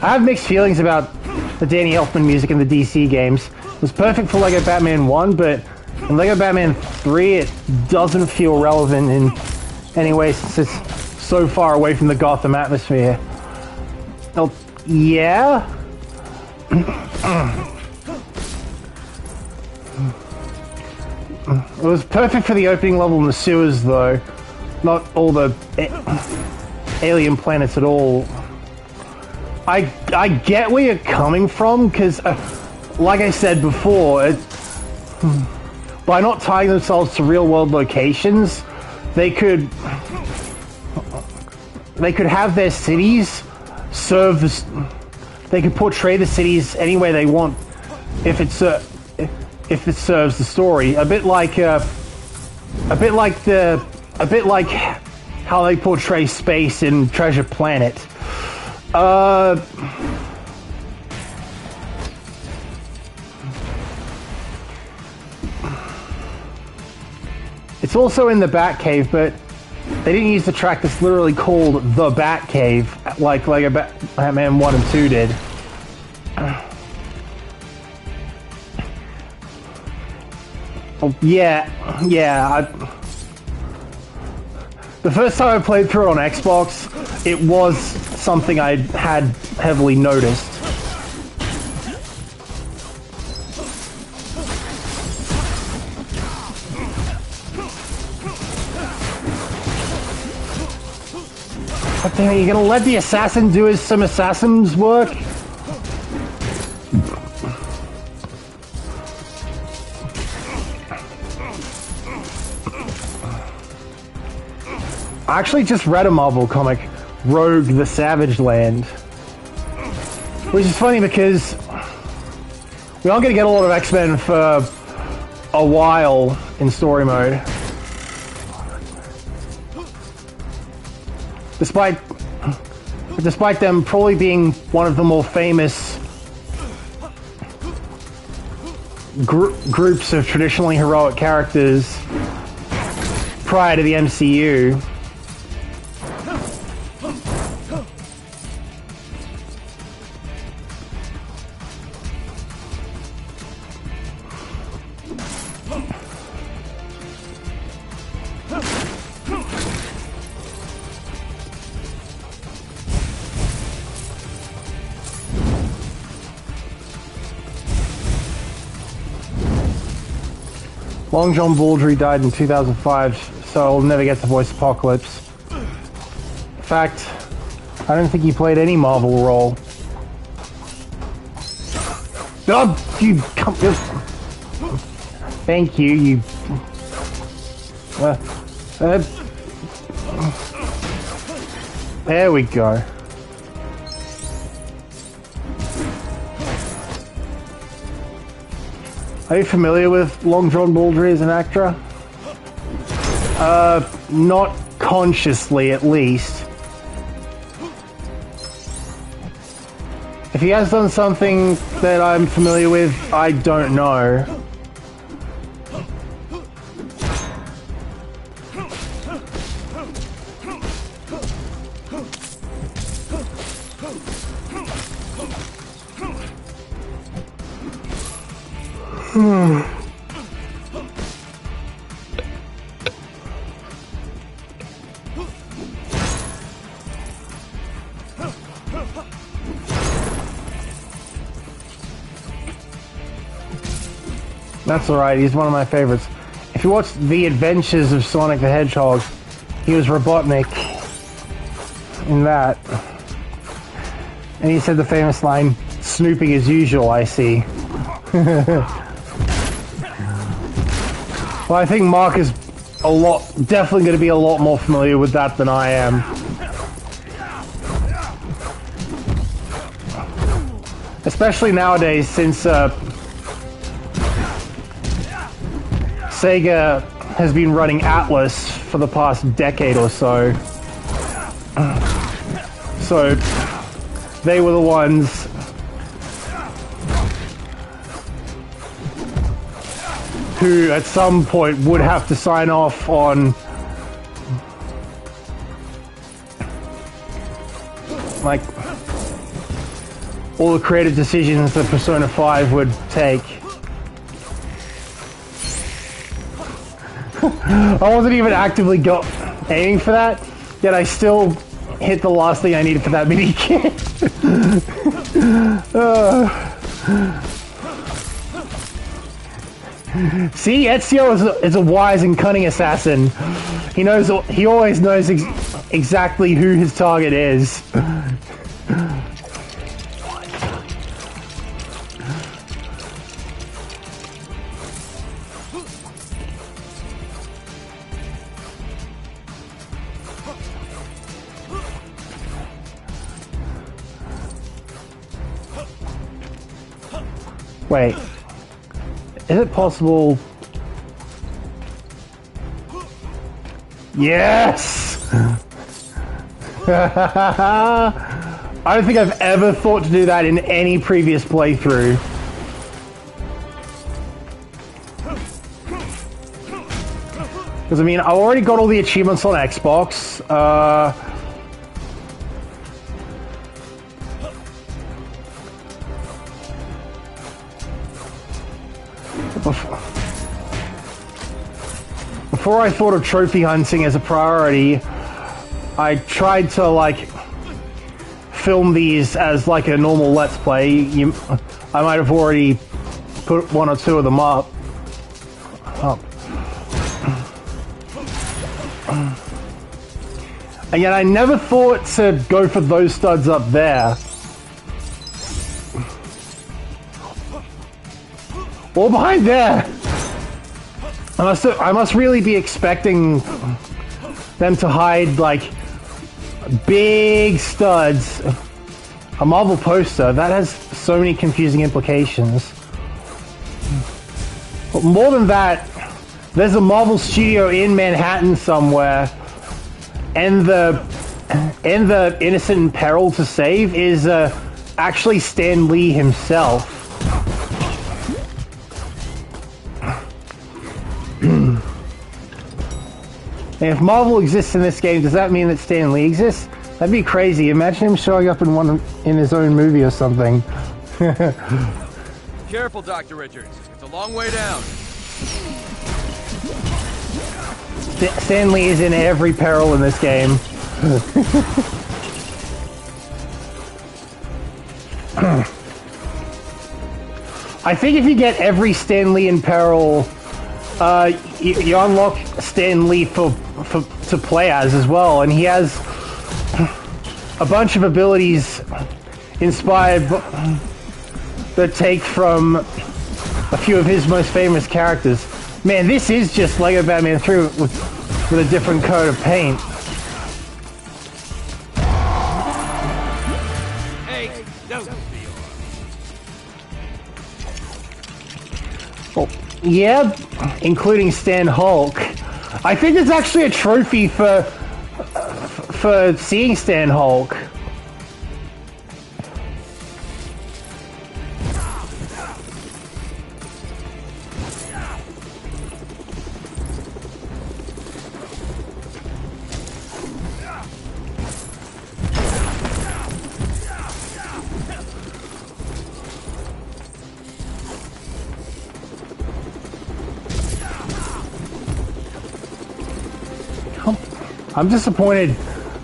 I have mixed feelings about the Danny Elfman music in the DC games. It was perfect for LEGO Batman 1, but in LEGO Batman 3 it doesn't feel relevant in any way since it's so far away from the Gotham atmosphere. Oh, yeah? It was perfect for the opening level in the sewers, though. Not all the alien planets at all. I get where you're coming from, because, like I said before, by not tying themselves to real-world locations, they could have their cities serve the, they could portray the cities any way they want if it serves the story. A bit like how they portray space in Treasure Planet. It's also in the Batcave, but they didn't use the track that's literally called The Batcave, like Batman 1 and 2 did. Oh, yeah. The first time I played through it on Xbox, it was something I had heavily noticed. What the hell, you gonna let the assassin do some assassin's work? I actually just read a Marvel comic, Rogue the Savage Land. Which is funny because we aren't gonna get a lot of X-Men for a while in story mode. Despite them probably being one of the more famous groups of traditionally heroic characters prior to the MCU. Long John Baldry died in 2005, so I'll never get to voice Apocalypse. In fact, I don't think he played any Marvel role. Oh, you come. Thank you, you. There we go. Are you familiar with Long John Baldry as an actor? Not consciously, at least. If he has done something that I'm familiar with, I don't know. That's alright, he's one of my favorites. If you watch The Adventures of Sonic the Hedgehog, he was Robotnik in that. And he said the famous line, "Snooping as usual, I see." Well, I think Mark is definitely going to be a lot more familiar with that than I am. Especially nowadays, since Sega has been running Atlas for the past decade or so. So they were the ones who at some point would have to sign off on like all the creative decisions that Persona 5 would take. I wasn't even actively aiming for that, yet I still hit the last thing I needed for that mini kit. See, Ezio is a wise and cunning assassin. He always knows exactly who his target is. Wait, is it possible? Yes! I don't think I've ever thought to do that in any previous playthrough. Because I mean, I already got all the achievements on Xbox. Before I thought of trophy hunting as a priority, I tried to like film these as like a normal Let's Play. I might have already put one or two of them up. And yet I never thought to go for those studs up there. Or behind there. I must really be expecting them to hide like big studs. A Marvel poster, that has so many confusing implications. But more than that, there's a Marvel studio in Manhattan somewhere, and the innocent in peril to save is actually Stan Lee himself. And if Marvel exists in this game, does that mean that Stan Lee exists? That'd be crazy. Imagine him showing up in his own movie or something. Careful, Dr. Richards. It's a long way down. Stan Lee is in every peril in this game. I think if you get every Stan Lee in peril, you unlock Stan Lee to play as well, and he has a bunch of abilities inspired that take from a few of his most famous characters. Man, this is just Lego Batman 3 with a different coat of paint. Hey, don't be Oh, yeah, including Stan Hulk. I think there's actually a trophy for seeing Stan Hulk. I'm disappointed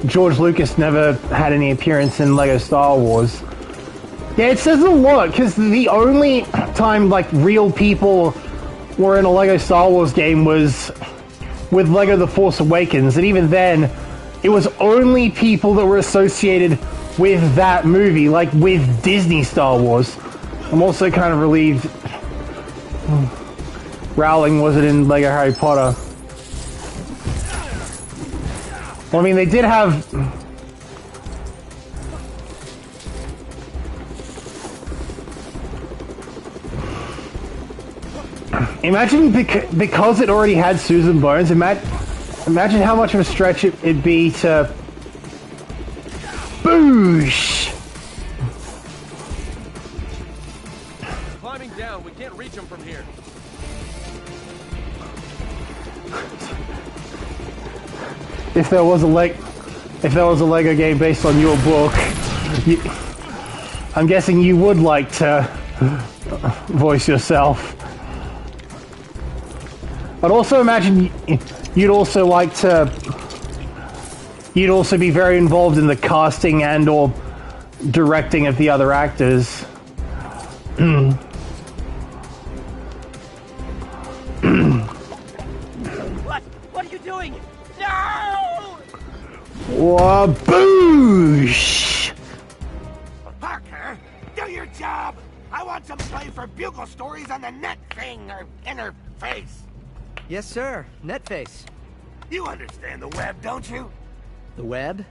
George Lucas never had any appearance in LEGO Star Wars. Yeah, it says a lot, because the only time, like, real people were in a LEGO Star Wars game was with LEGO The Force Awakens, and even then, it was only people that were associated with that movie, like with Disney Star Wars. I'm also kind of relieved Rowling wasn't in LEGO Harry Potter. Well, I mean, they did have... Imagine, because it already had Susan Bones, imagine how much of a stretch it'd be to... Boosh! climbing down. We can't reach him from here. If there was a Lego game based on your book, I'm guessing you would like to voice yourself. I'd also imagine you'd also be very involved in the casting and or directing of the other actors. What are you doing? No! Waboosh! Parker, do your job! I want some play for bugle stories on the net thing or interface. Yes, sir. Netface. You understand the web, don't you? The web?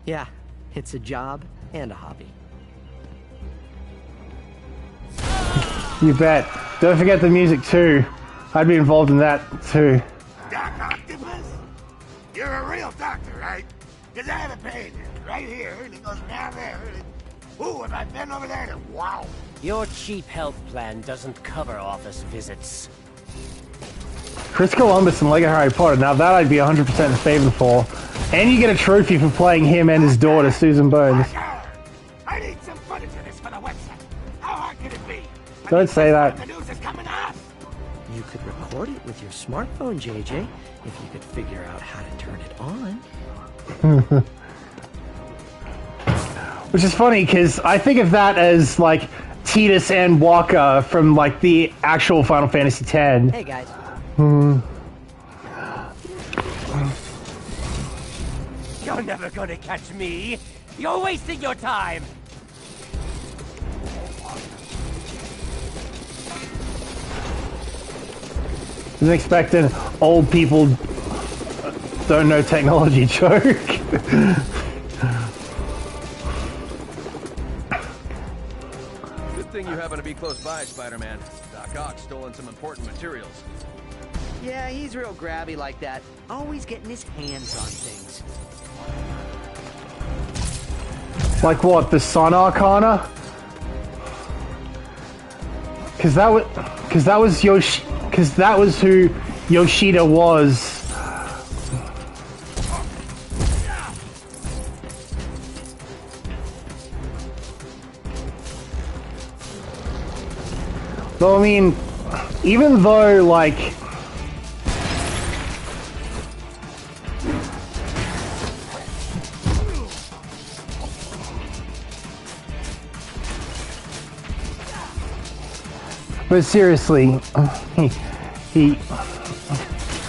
Yeah, it's a job and a hobby. You bet. Don't forget the music too. I'd be involved in that too. Doc Octopus? You're a real doctor, right? Because I have a pain right here, and it goes down there. Ooh, if I bend over there, and wow. Your cheap health plan doesn't cover office visits. Chris Columbus and Lego Harry Potter. Now that I'd be 100% in favor for. And you get a trophy for playing him and his daughter, Susan Bones. I need some footage of this for the website. How hard could it be? Don't say that. The news is coming up. You could record it with your smartphone, JJ, if you could figure out how to turn it on. Which is funny, because I think of that as, like, Tidus and Waka from, like, the actual Final Fantasy X. Hey, guys. You're never gonna catch me. You're wasting your time. Wasn't expecting old people don't know technology joke. Good thing you happen to be close by, Spider-Man. Doc Ock's stolen some important materials. Yeah, he's real grabby like that. Always getting his hands on things. Like what? The Sun Arcana? Because that was who Yoshida was. Though, I mean, even though, like... But seriously,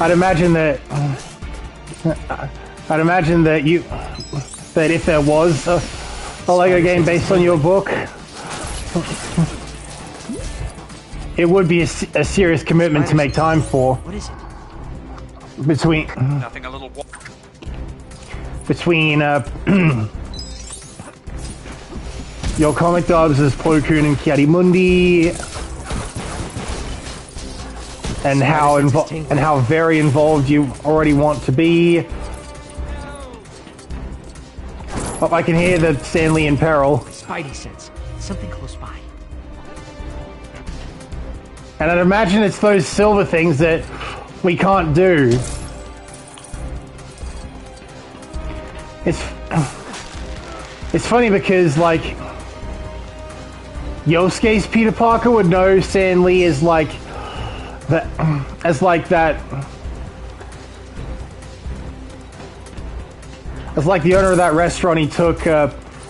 I'd imagine that if there was a Lego game based on your book, it would be a serious commitment to make time for. What is it? Between Nothing a little. Between your comic dubs as Plo Koon and Kiarimundi, and how very involved you already want to be. Oh, I can hear the Stanley in peril. Spidey sense. Something close by. And I'd imagine it's those silver things that we can't do. It's funny because, like, Yosuke's Peter Parker would know Stan Lee is like that, as like the owner of that restaurant he took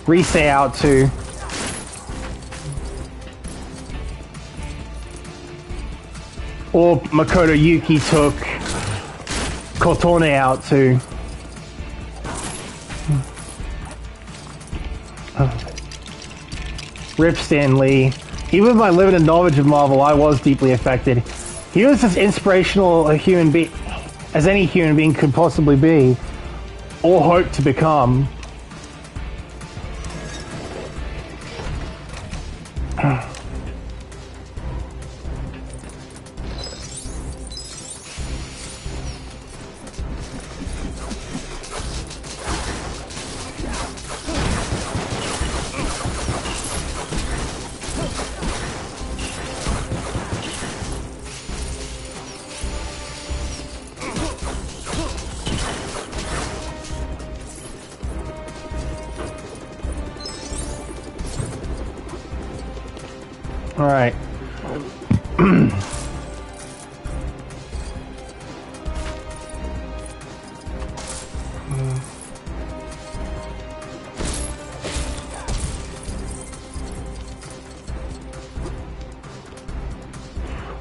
Rise out to. Or Makoto Yuki took Kotone out to. Rip Stan Lee. Even with my limited knowledge of Marvel, I was deeply affected. He was as inspirational a human being as any human being could possibly be, or hope to become. All right.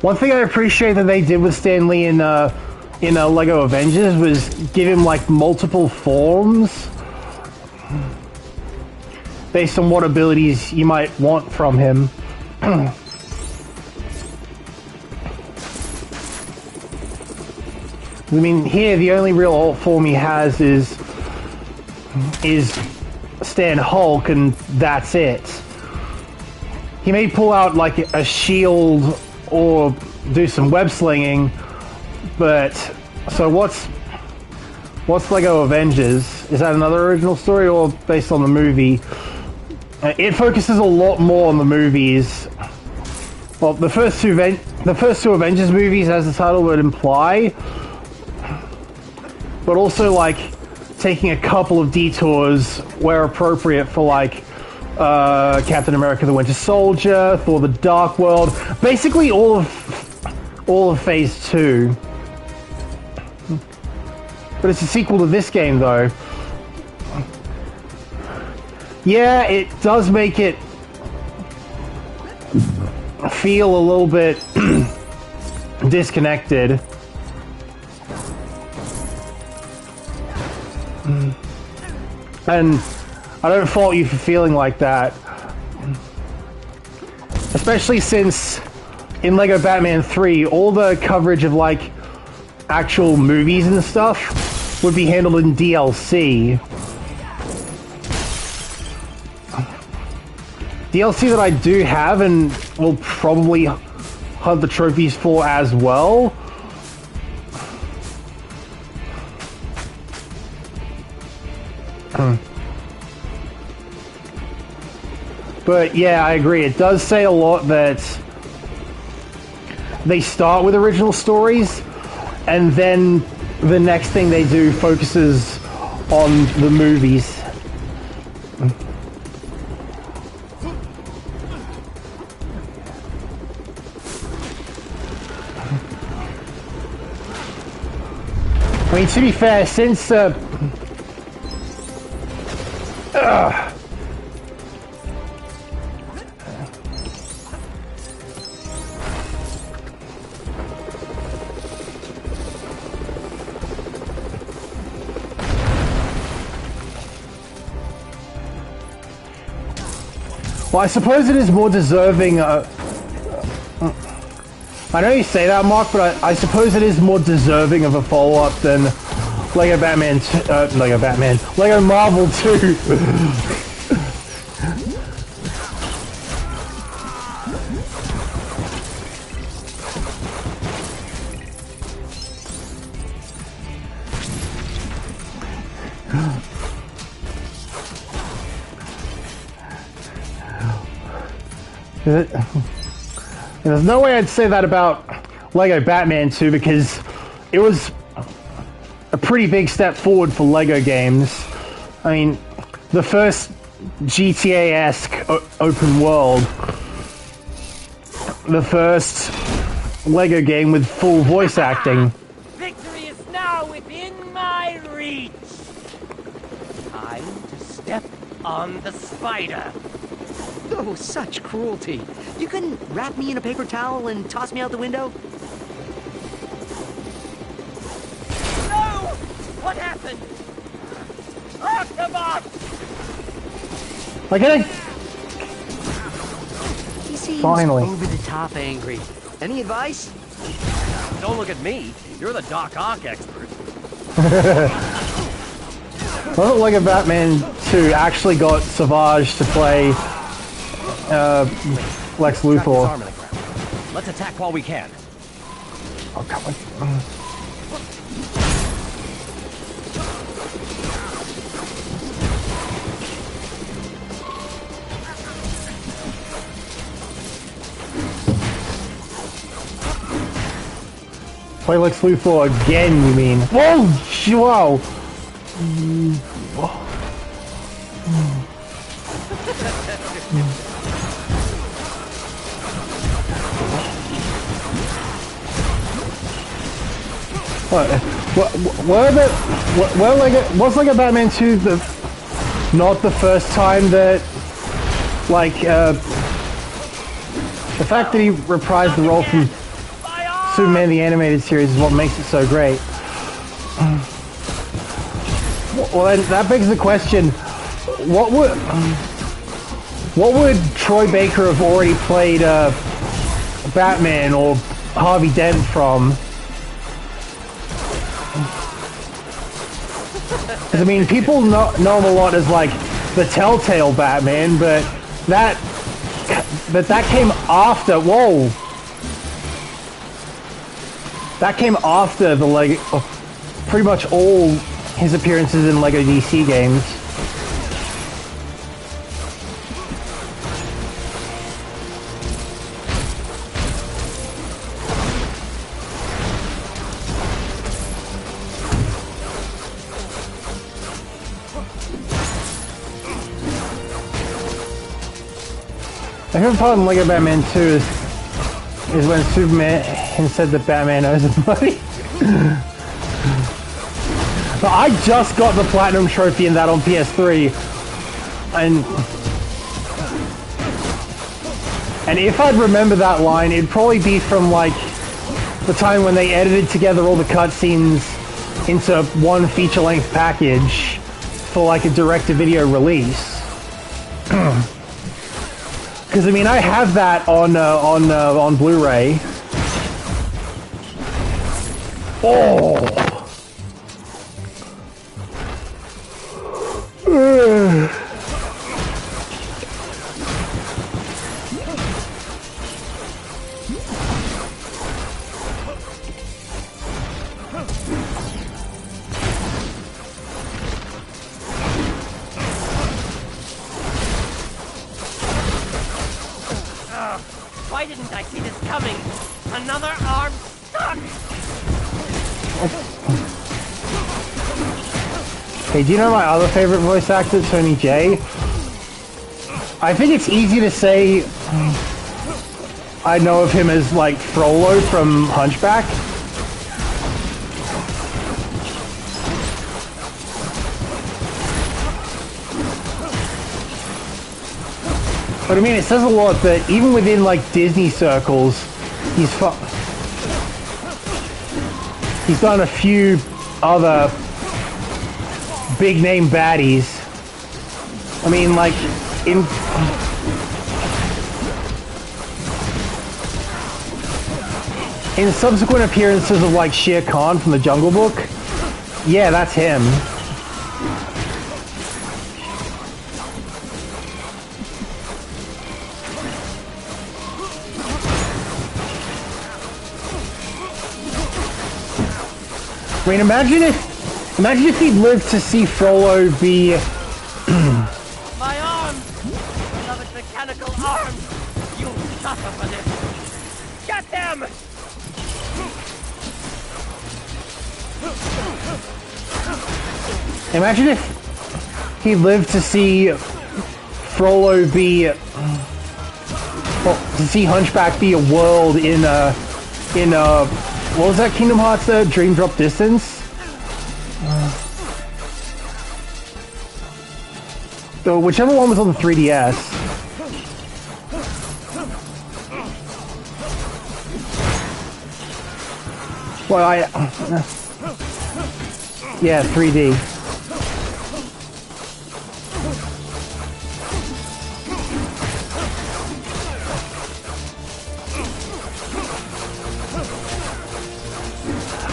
One thing I appreciate that they did with Stan Lee in Lego Avengers was give him like multiple forms based on what abilities you might want from him. I mean, here the only real alt form he has is Stan Hulk, and that's it. He may pull out like a shield or do some web slinging, but so what's Lego Avengers? Is that another original story or based on the movie? It focuses a lot more on the movies. Well, the first two Avengers movies, as the title would imply, but also like taking a couple of detours where appropriate for like Captain America: The Winter Soldier, Thor: The Dark World, basically all of Phase 2. But it's a sequel to this game, though. Yeah, it does make it feel a little bit disconnected. And I don't fault you for feeling like that. Especially since in Lego Batman 3, all the coverage of like actual movies and stuff would be handled in DLC. DLC that I do have and will probably hunt the trophies for as well. But yeah, I agree. It does say a lot that they start with original stories, and then the next thing they do focuses on the movies. I mean, to be fair, since well, I suppose it is more deserving. I know you say that, Mark, but I suppose it is more deserving of a follow-up than Lego Marvel 2. There's no way I'd say that about Lego Batman 2 because it was a pretty big step forward for Lego games. I mean, the first GTA-esque open world, the first Lego game with full voice acting. Victory is now within my reach. Time to step on the spider. Oh, such cruelty. You couldn't wrap me in a paper towel and toss me out the window? No! What happened? Octobot! Okay. He seems Finally. over the top angry. Any advice? Don't look at me. You're the Doc Ock expert. Wasn't Lego Batman 2 actually got Savage to play Lex Luthor? Let's attack while we can. Oh, come on. Play Lex Luthor again, you mean? Whoa! Whoa! Was Lego Batman 2 not the first time that, like, the fact that he reprised the role from Superman the Animated Series is what makes it so great. Well, then that begs the question: what would Troy Baker have already played Batman or Harvey Dent from? Because, I mean, people know him a lot as, like, the Telltale Batman, but that came after. Whoa. That came after the Lego, pretty much all his appearances in Lego DC games. My favorite part in Lego Batman 2 is when Superman said that Batman owes him money. But I just got the Platinum Trophy in that on PS3. And if I'd remember that line, it'd probably be from, like, the time when they edited together all the cutscenes into one feature-length package for, like, a direct-to-video release. Because, I mean, I have that on Blu-ray. Oh! Why didn't I see this coming? Another arm stuck! Hey, do you know my other favorite voice actor, Tony Jay? I think it's easy to say I know of him as, like, Frollo from Hunchback. But I mean, it says a lot that even within like Disney circles, he's done a few other big name baddies. I mean, like in subsequent appearances of like Shere Khan from the Jungle Book, yeah, that's him. I mean, imagine if he'd lived to see Frollo be My arms! Beloved mechanical arms! You suffer for this! Get them! Imagine if he lived to see Frollo be, well, to see Hunchback be a world in what was that Kingdom Hearts Dream Drop Distance? So whichever one was on the 3DS. Well, yeah, 3D.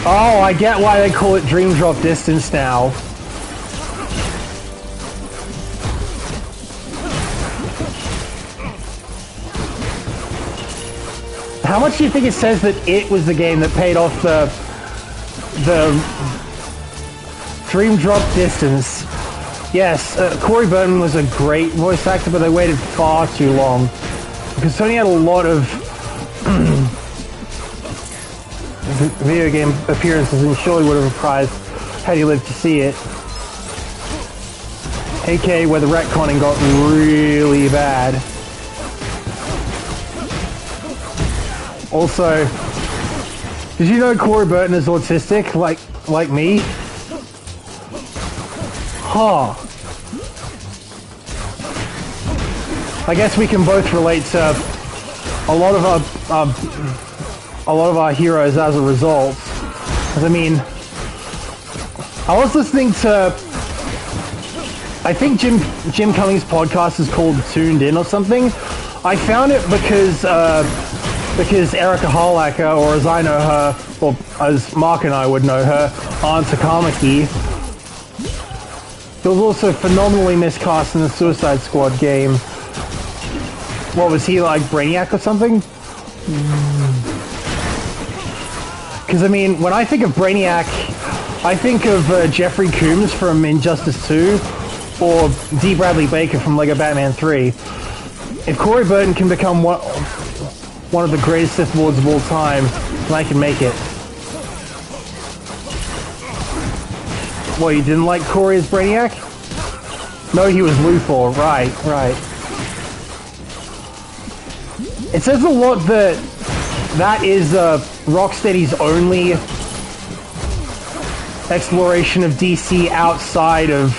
Oh, I get why they call it Dream Drop Distance now. How much do you think it says that it was the game that paid off the Dream Drop Distance? Yes, Corey Burton was a great voice actor, but they waited far too long. Because Sony had a lot of video game appearances and surely would have reprised had he lived to see it. AK where the retconning got really bad. Also, did you know Corey Burton is autistic like me? Huh. I guess we can both relate to a lot of our heroes as a result. 'Cause I mean, I was listening to, I think Jim Cummings' podcast is called Tuned In or something. I found it because Erica Harlacher, or as I know her, or as Mark and I would know her, Aunt Takamaki, he was also phenomenally miscast in the Suicide Squad game. What was he, like Brainiac or something? Because I mean, when I think of Brainiac, I think of Jeffrey Combs from Injustice 2, or D. Bradley Baker from Lego Batman 3. If Corey Burton can become one of the greatest Sith Lords of all time, then I can make it. Well, you didn't like Corey as Brainiac? No, he was Luthor. Right. It says a lot that is Rocksteady's only exploration of DC outside of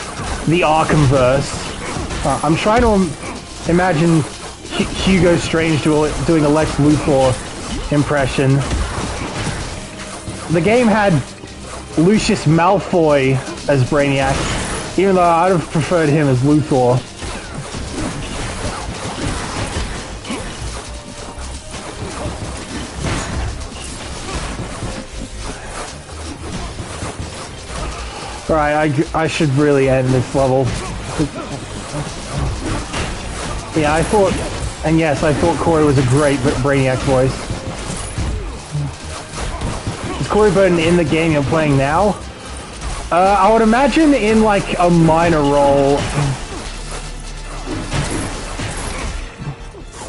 the Arkhamverse. I'm trying to imagine Hugo Strange doing a Lex Luthor impression. The game had Lucius Malfoy as Brainiac, even though I'd have preferred him as Luthor. Alright, I should really end this level. Yeah, I thought Corey was a great Brainiac voice. Is Corey Burton in the game you're playing now? I would imagine in like a minor role.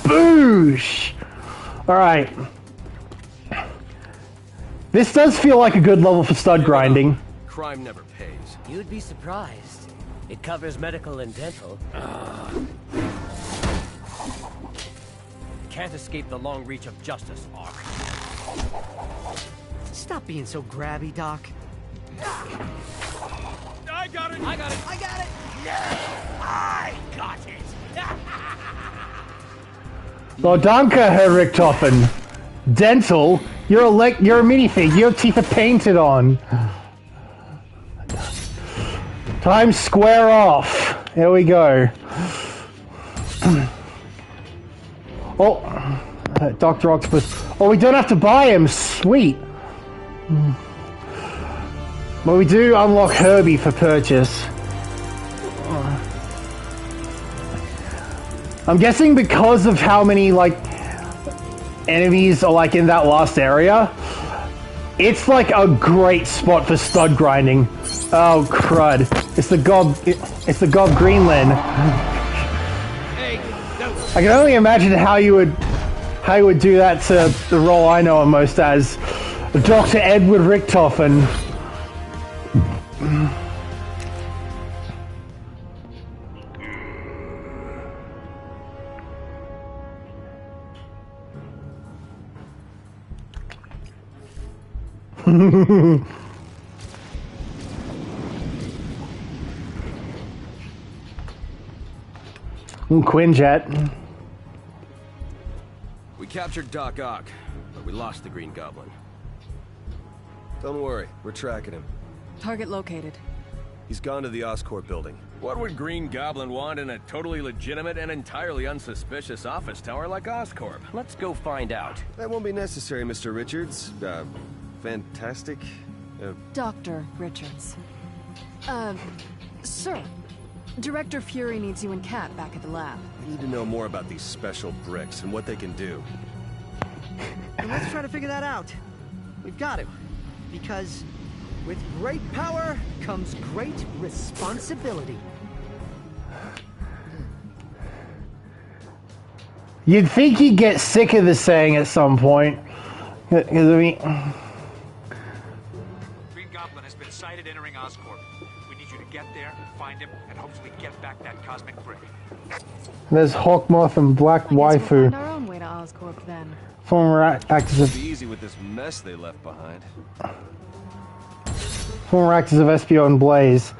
Boosh! Alright. This does feel like a good level for stud grinding. Crime never pays. You'd be surprised. It covers medical and dental. Can't escape the long reach of justice, Ark. Stop being so grabby, Doc. I got it! I got it! Yeah! I got it! Well, danke, Herr Richthofen. Dental? You're a minifig. Your teeth are painted on. Time square off. Here we go. Oh, Dr. Octopus. Oh, we don't have to buy him. Sweet. But we do unlock Herbie for purchase. I'm guessing because of how many, like, enemies are, like, in that last area, it's, like, a great spot for stud grinding. Oh, crud. It's the Gob Greenland. I can only imagine how you would do that to the role I know him most as, Dr. Edward Richthofen. Quinjet. We captured Doc Ock, but we lost the Green Goblin. Don't worry, we're tracking him. Target located. He's gone to the Oscorp building. What would Green Goblin want in a totally legitimate and entirely unsuspicious office tower like Oscorp? Let's go find out. That won't be necessary, Mr. Richards. Fantastic. Dr. Richards. Sir. Director Fury needs you and Kat back at the lab. We need to know more about these special bricks and what they can do. And let's try to figure that out. We've got to. Because with great power comes great responsibility. You'd think he'd get sick of the saying at some point. Because, I mean... Green Goblin has been sighted entering Oscorp. We need you to get there, find him, and hopefully get back that cosmic brick. There's Hawkmoth and Black Waifu. We'll find our own way to Oscorp then. Former actors of... It'll be easy with this mess they left behind. Former actors of SPO and Blaze.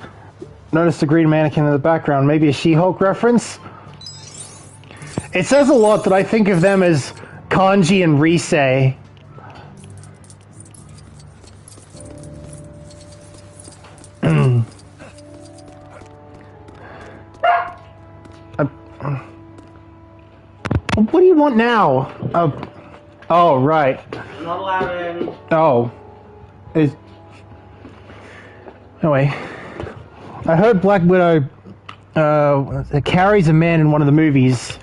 Notice the green mannequin in the background. Maybe a She-Hulk reference? It says a lot that I think of them as Kanji and Risei. What do you want now? Oh, right. Oh. Anyway, I heard Black Widow carries a man in one of the movies.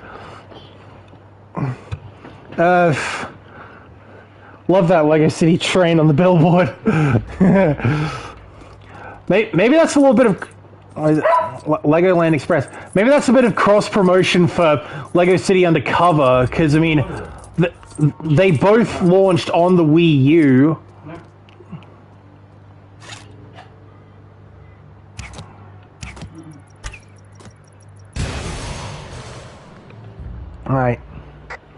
Love that Lego City train on the billboard. Maybe that's a little bit of Legoland Express. Maybe that's a bit of cross promotion for Lego City Undercover, because I mean, they both launched on the Wii U. All right.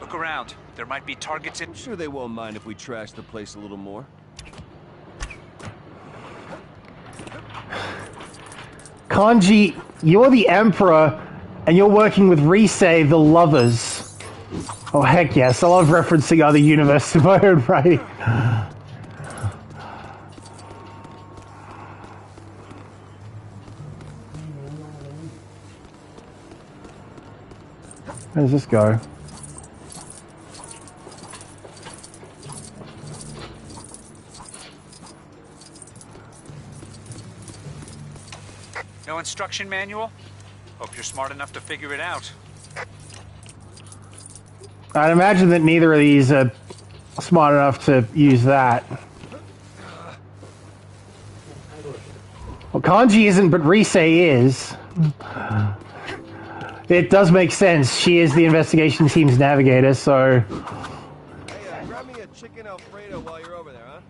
Look around. There might be targets in... I'm sure they won't mind if we trash the place a little more. Kanji, you're the Emperor, and you're working with Risei, the Lovers. Oh, heck yes. I love referencing other universes in my own right. Where does this go? No instruction manual? Hope you're smart enough to figure it out. I'd imagine that neither of these are smart enough to use that. Well, Kanji isn't, but Risei is. It does make sense. She is the investigation team's navigator, so... Hey, grab me a chicken Alfredo while you're over there, huh?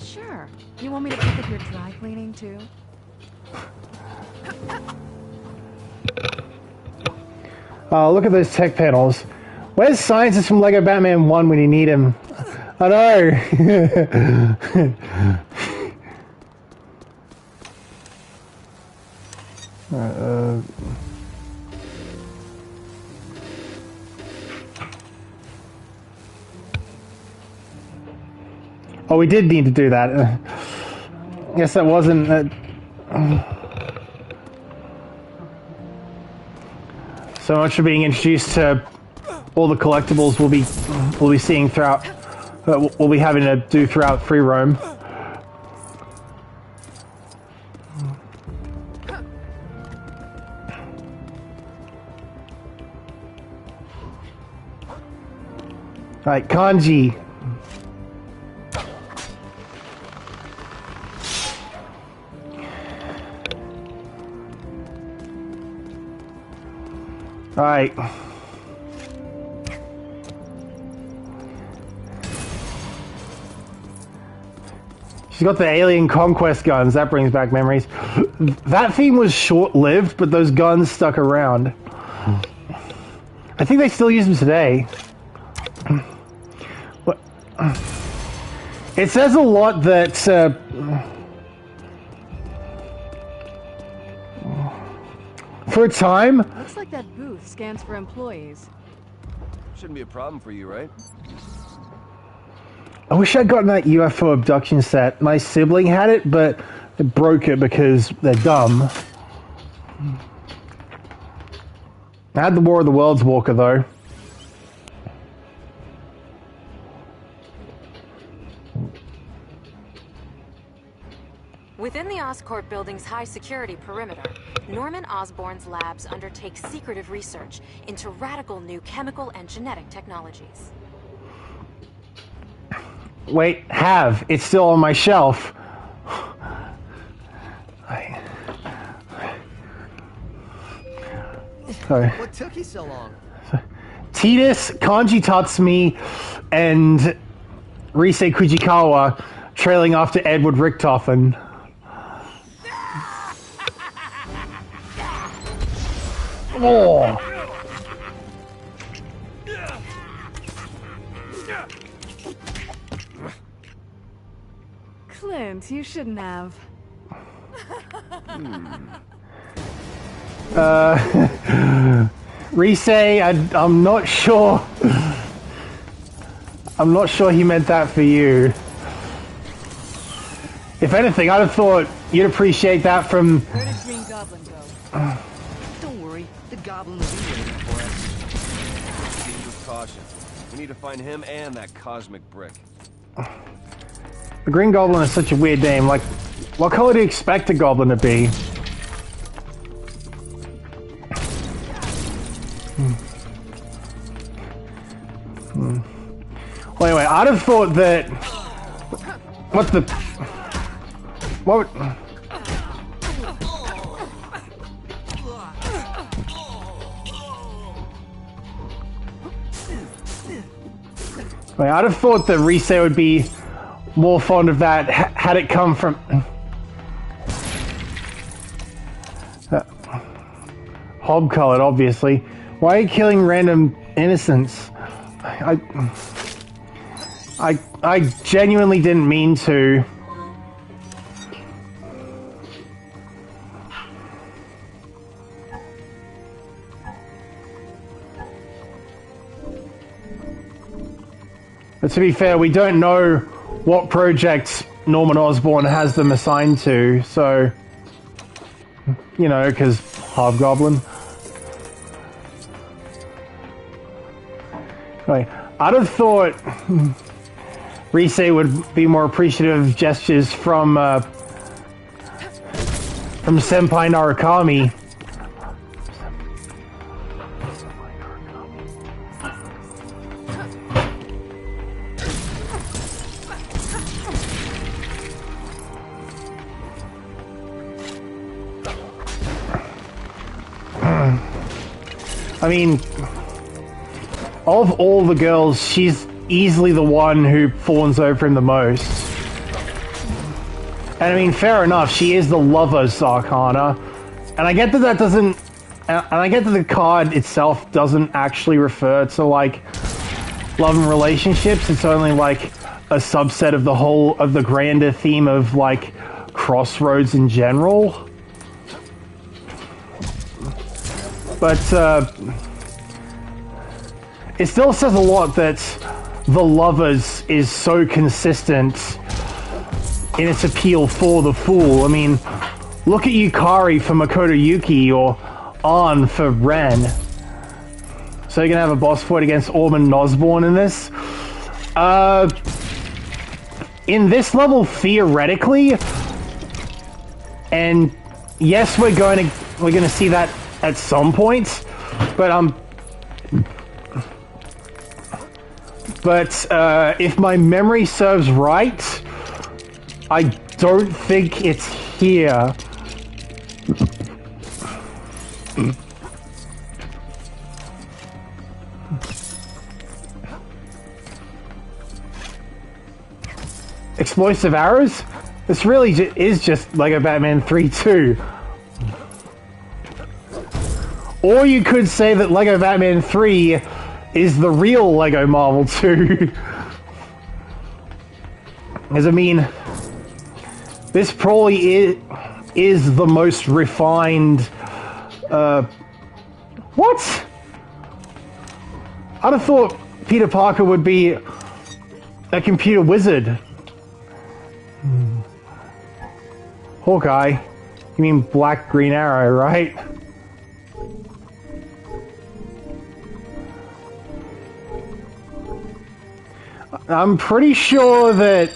Sure. You want me to pick up your dry cleaning, too? Oh, look at those tech panels. Where's Scientist from Lego Batman 1 when you need him? I know. Oh, we did need to do that. Guess that wasn't... So much for being introduced to all the collectibles we'll be seeing throughout... we'll be having to do throughout free roam. Alright, kanji. Alright. She's got the alien conquest guns. That brings back memories. That theme was short-lived, but those guns stuck around. I think they still use them today. It says a lot that for a time. Looks like that booth scans for employees. Shouldn't be a problem for you, right? I wish I'd gotten that UFO abduction set. My sibling had it, but they broke it because they're dumb. I had the War of the Worlds walker though. Within the Oscorp building's high-security perimeter, Norman Osborn's labs undertake secretive research into radical new chemical and genetic technologies. Wait, it's still on my shelf. Sorry. What took you so long? Titus, Kanji Tatsumi, and Risei Kujikawa trailing after Edward Richtofen. Oh. Clint, you shouldn't have. Risei, I'm not sure. I'm not sure he meant that for you. If anything, I'd have thought you'd appreciate that from... Where did Green Goblin go? Don't worry, the Goblin will be waiting for us. Proceed with caution. We need to find him and that cosmic brick. The Green Goblin is such a weird name. Like, what color do you expect a goblin to be? Well, anyway, I'd have thought that... What the... What... I'd have thought that Risei would be more fond of that had it come from... Hob-colored, obviously. Why are you killing random innocents? I genuinely didn't mean to. But to be fair, we don't know what projects Norman Osborn has them assigned to, so... You know, because Hobgoblin. Anyway, I'd have thought Risei would be more appreciative of gestures from Senpai Narukami. I mean, of all the girls, she's easily the one who fawns over him the most. And I mean, fair enough, she is the lover's Arcana. And I get that that doesn't... And I get that the card itself doesn't actually refer to, like, love and relationships. It's only, like, a subset of the whole... of the grander theme of, like, Crossroads in general. But, it still says a lot that the lovers is so consistent in its appeal for the fool. I mean, look at Yukari for Makoto Yuki or An for Ren. So you're gonna have a boss fight against Orban Nosborn in this? In this level, theoretically, and yes, we're gonna see that at some point, but if my memory serves right, I don't think it's here. Explosive arrows? This really is just Lego Batman 3 2. Or you could say that Lego Batman 3 is the real Lego Marvel 2. Because, I mean, this probably is the most refined... what? I'd have thought Peter Parker would be a computer wizard. Hawkeye? You mean Black Green Arrow, right? I'm pretty sure that...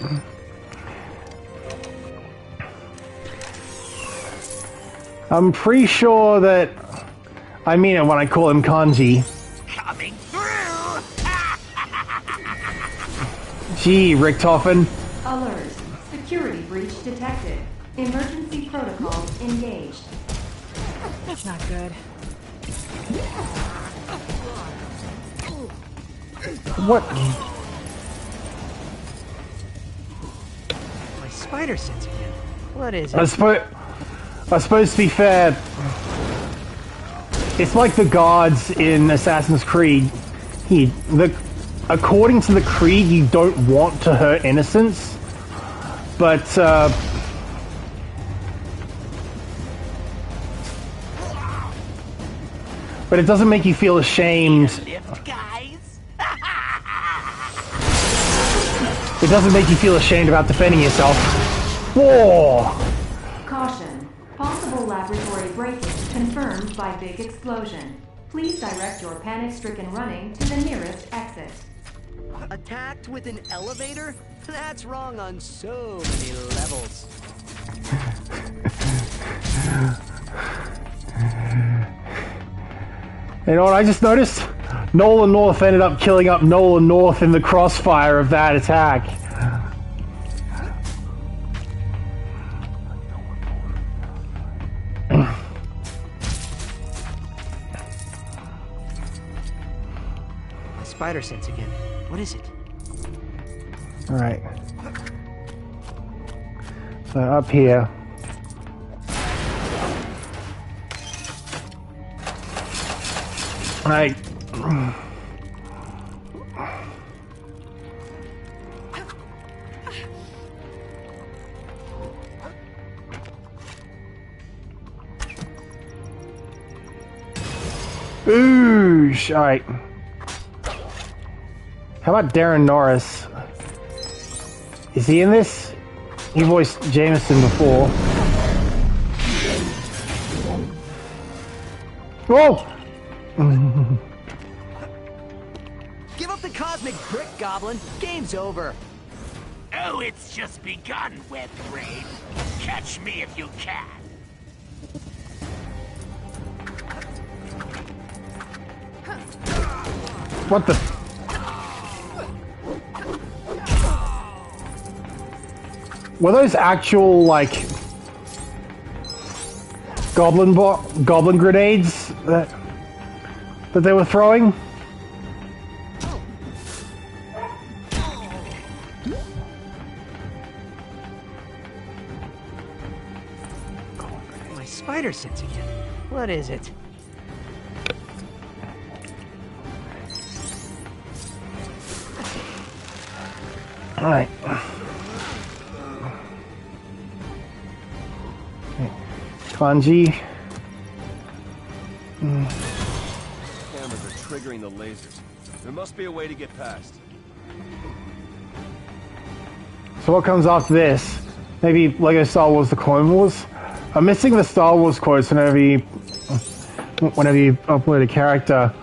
I mean it when I call him kanji. Coming through! Gee, Richtofen. Alert. Security breach detected. Emergency protocols engaged. That's not good. What? My spider sense again. What is it? I suppose to be fair, it's like the gods in Assassin's Creed. According to the creed, you don't want to hurt innocents, but it doesn't make you feel ashamed. It doesn't make you feel ashamed about defending yourself. Whoa! Caution. Possible laboratory breakage confirmed by big explosion. Please direct your panic-stricken running to the nearest exit. Attacked with an elevator? That's wrong on so many levels. You know what I just noticed? Nolan North ended up killing up Nolan North in the crossfire of that attack. My spider sense again. What is it? Alright. So up here. Right. Oosh! Alright. How about Darren Norris? Is he in this? He voiced Jameson before. Whoa! Give up the cosmic brick, Goblin. Game's over. Oh, it's just begun, web brain. Catch me if you can. What the? Were those actual, like, goblin grenades that they were throwing? My spider sense again. What is it? All right. Kanji. Cameras are triggering the lasers. There must be a way to get past. So what comes after this? maybe Lego Star Wars: The Clone Wars. I'm missing the Star Wars quotes whenever you upload a character.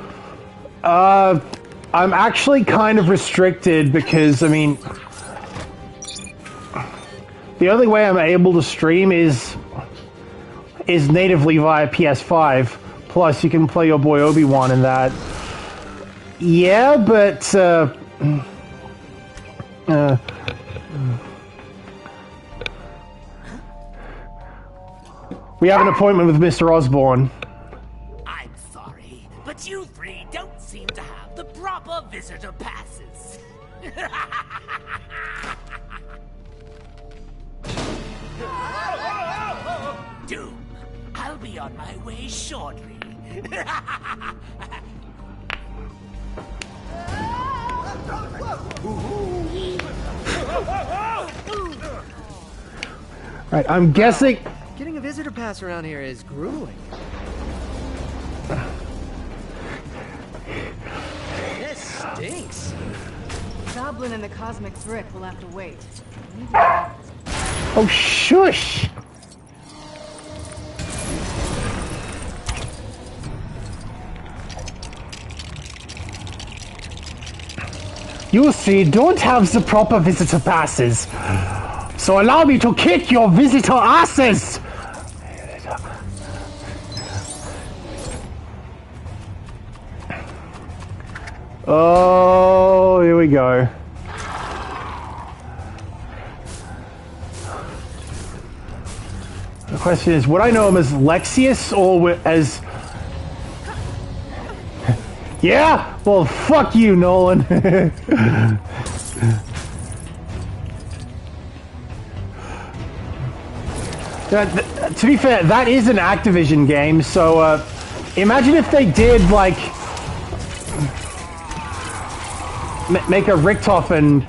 I'm actually kind of restricted because, I mean, the only way I'm able to stream is natively via PS5. Plus, you can play your boy Obi-Wan in that. Yeah, but we have an appointment with Mr. Osborne. I'm sorry, but you three don't seem to have the proper visitor passes. Doom, I'll be on my way shortly. Right, I'm guessing... Getting a visitor pass around here is grueling. This stinks. Goblin and the Cosmic Brick will have to wait. Oh, shush! You see, don't have the proper visitor passes. So allow me to kick your visitor asses! Oh, here we go. The question is, would I know him as Lexius or as... Yeah? Well, fuck you, Nolan. To be fair, that is an Activision game, so imagine if they did, like, make a Richtofen.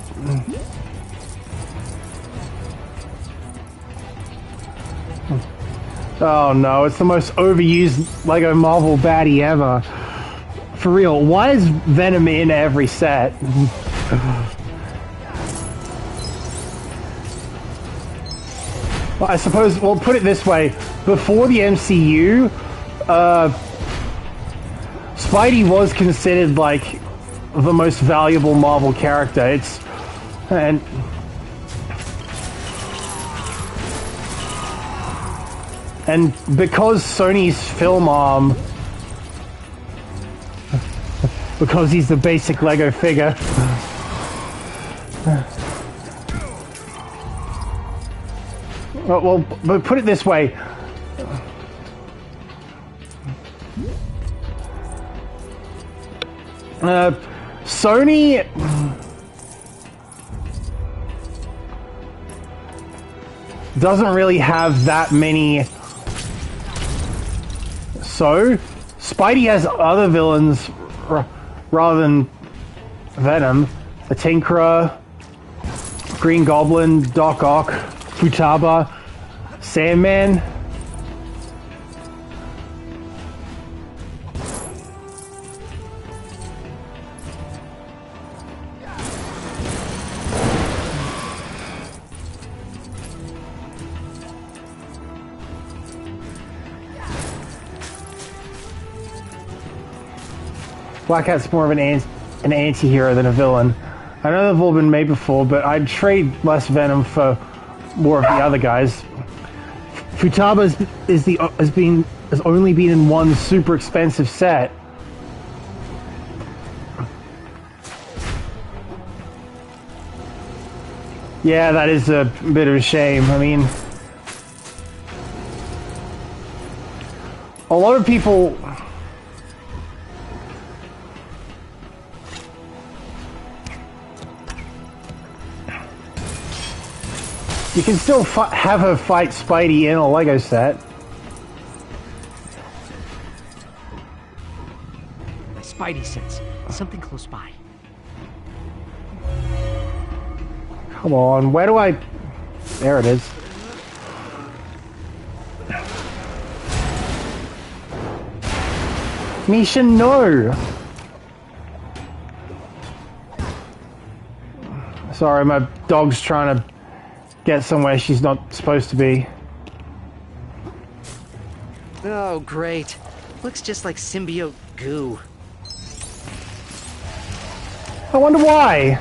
Oh no, it's the most overused Lego Marvel baddie ever. For real, why is Venom in every set? Well, I suppose, well, put it this way. Before the MCU, Spidey was considered, like, the most valuable Marvel character. And because Sony's film arm, because he's the basic Lego figure. Well, but put it this way. Sony... doesn't really have that many... So, Spidey has other villains rather than Venom. The Tinkerer, Green Goblin, Doc Ock, Futaba, Sandman. Black Cat's more of an anti-hero than a villain. I know they've all been made before, but I'd trade less Venom for more of the other guys. Futaba has only been in one super expensive set. Yeah, that is a bit of a shame. I mean, a lot of people... You can still have her fight Spidey in a Lego set. My Spidey sense something close by. Come on, where do I... There it is. Misha, no! Sorry, my dog's trying to get somewhere she's not supposed to be. Oh, great. Looks just like symbiote goo. I wonder why.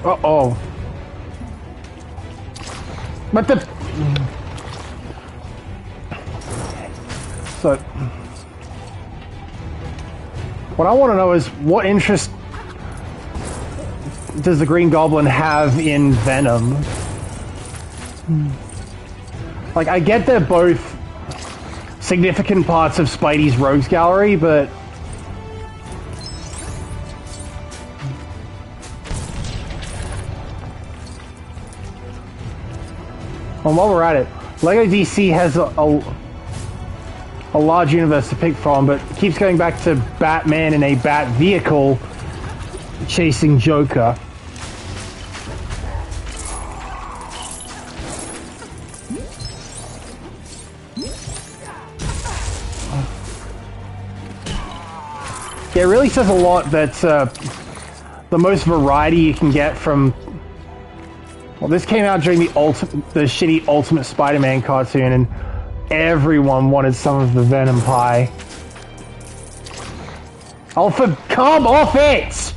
Uh-oh. But the... So... What I want to know is, what interest does the Green Goblin have in Venom? Like, I get they're both significant parts of Spidey's rogues gallery, but... Well, while we're at it, LEGO DC has a large universe to pick from, but keeps going back to Batman in a Bat vehicle chasing Joker. Yeah, it really says a lot that the most variety you can get from... Well, this came out during the shitty Ultimate Spider-Man cartoon, and everyone wanted some of the Venom pie. Oh, come off it!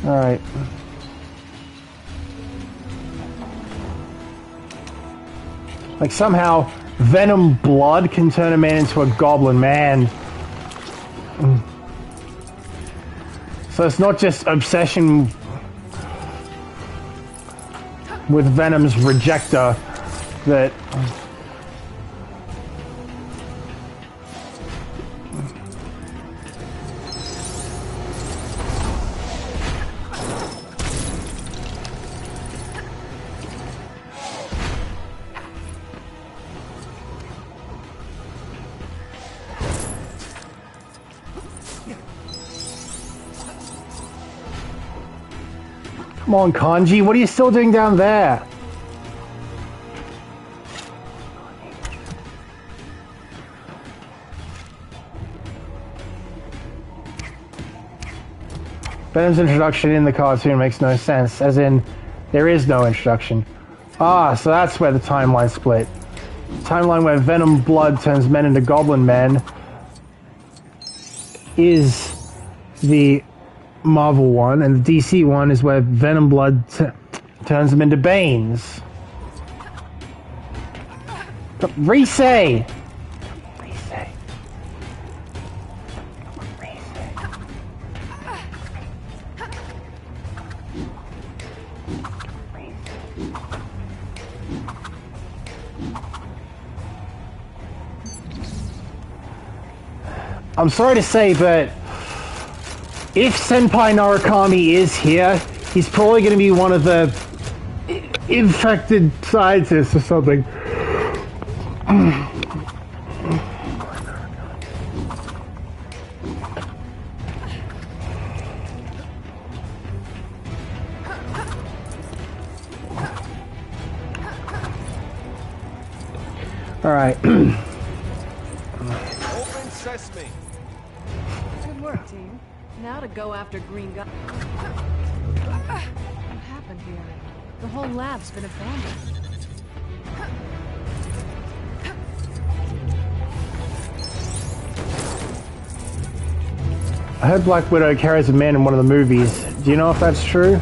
Alright. Like, somehow Venom blood can turn a man into a goblin man. So it's not just obsession with Venom's rejector that... Come on, Kanji, what are you still doing down there? Venom's introduction in the cartoon makes no sense, as in, there is no introduction. Ah, so that's where the timeline split. The timeline where Venom blood turns men into goblin men is the Marvel one, and the DC one is where Venom blood turns them into Banes. Resay! I'm sorry to say, but if Senpai Narukami is here, he's probably going to be one of the infected scientists or something. All right. Open sesame. Good work, team. Now to go after Green Goblin. What happened here? The whole lab's been abandoned. I heard Black Widow carries a man in one of the movies. Do you know if that's true?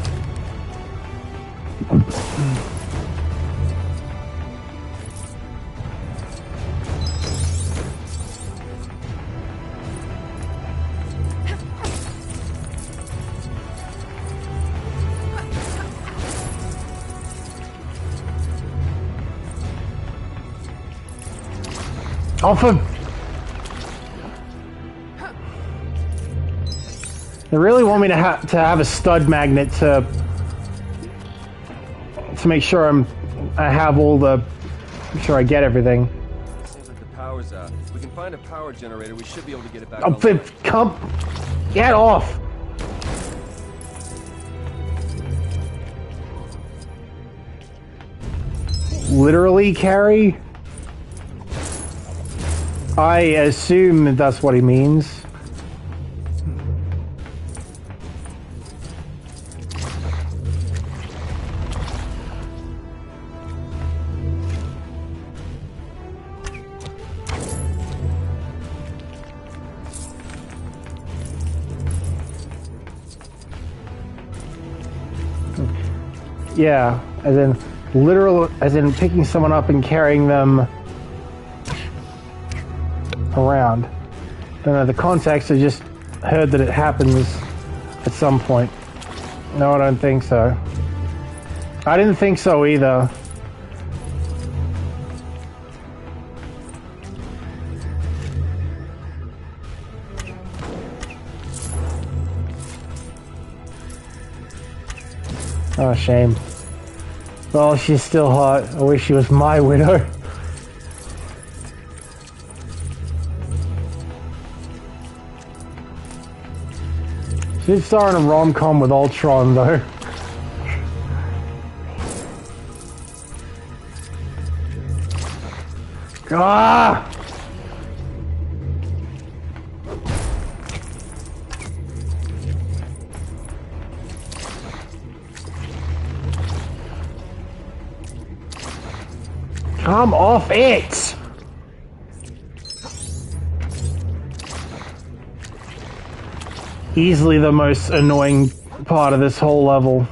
Oh, for... They really want me to have a stud magnet to make sure I have all the... make sure I get everything. Seems like the power's out. If we can find a power generator, we should be able to get it back Oh, on. come... Get off! Literally, Carrie? I assume that's what he means. Yeah, as in literal, as in picking someone up and carrying them around. Don't know the context. I just heard that it happens at some point. No, I don't think so. I didn't think so either. Oh, shame. Well, she's still hot. I wish she was my widow. She's starring a rom-com with Ultron, though. Ah! Come off it! Easily the most annoying part of this whole level.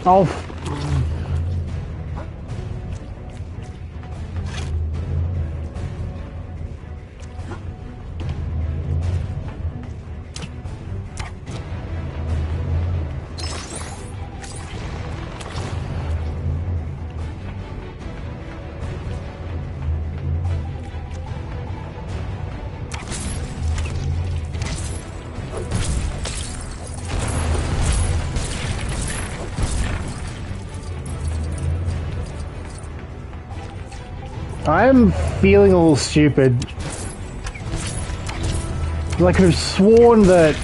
Oh. I'm feeling a little stupid. Like, I could have sworn that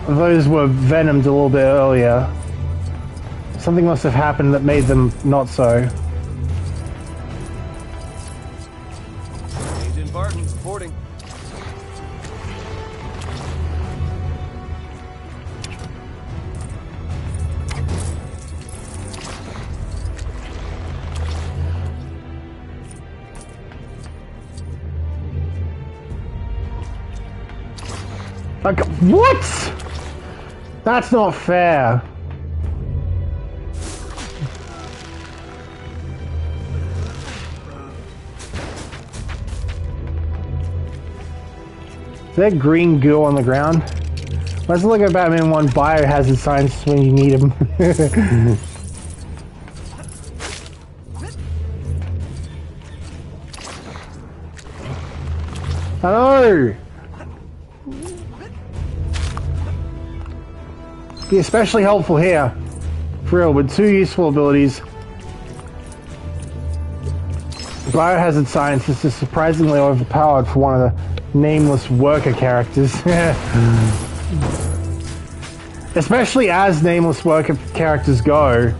those were venomed a little bit earlier. Something must have happened that made them not so. Agent Barton, reporting. Like, what? That's not fair. Is there green goo on the ground? Let's look at Batman 1 biohazard signs when you need them. Hello! Be especially helpful here. For real, with two useful abilities. Biohazard Scientist is surprisingly overpowered for one of the nameless worker characters. Especially as nameless worker characters go.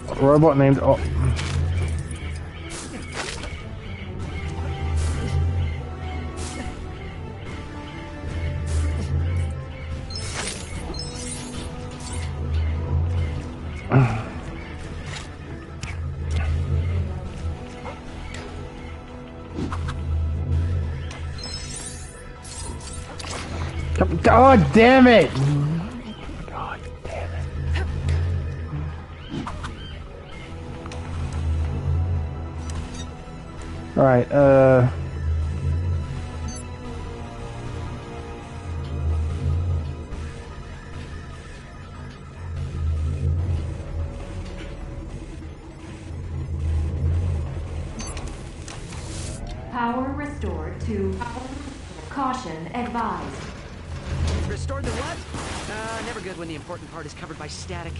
A robot named... Oh. God damn it! God damn it. Alright, Power restored to... Caution advised. Restored to what? Never good when the important part is covered by static.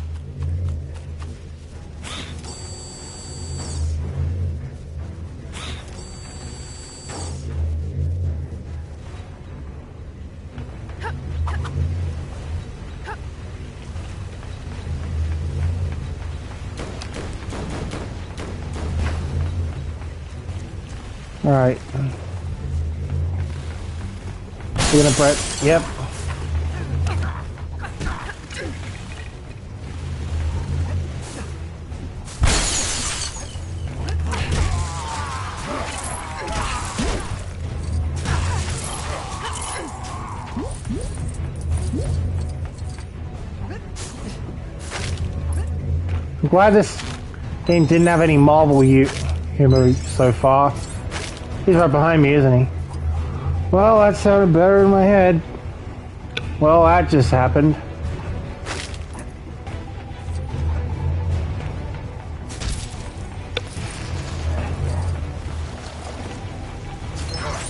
alright. You're gonna Brett. Yep. I'm glad this game didn't have any Marvel humor so far. He's right behind me, isn't he? Well, that sounded better in my head. Well, that just happened.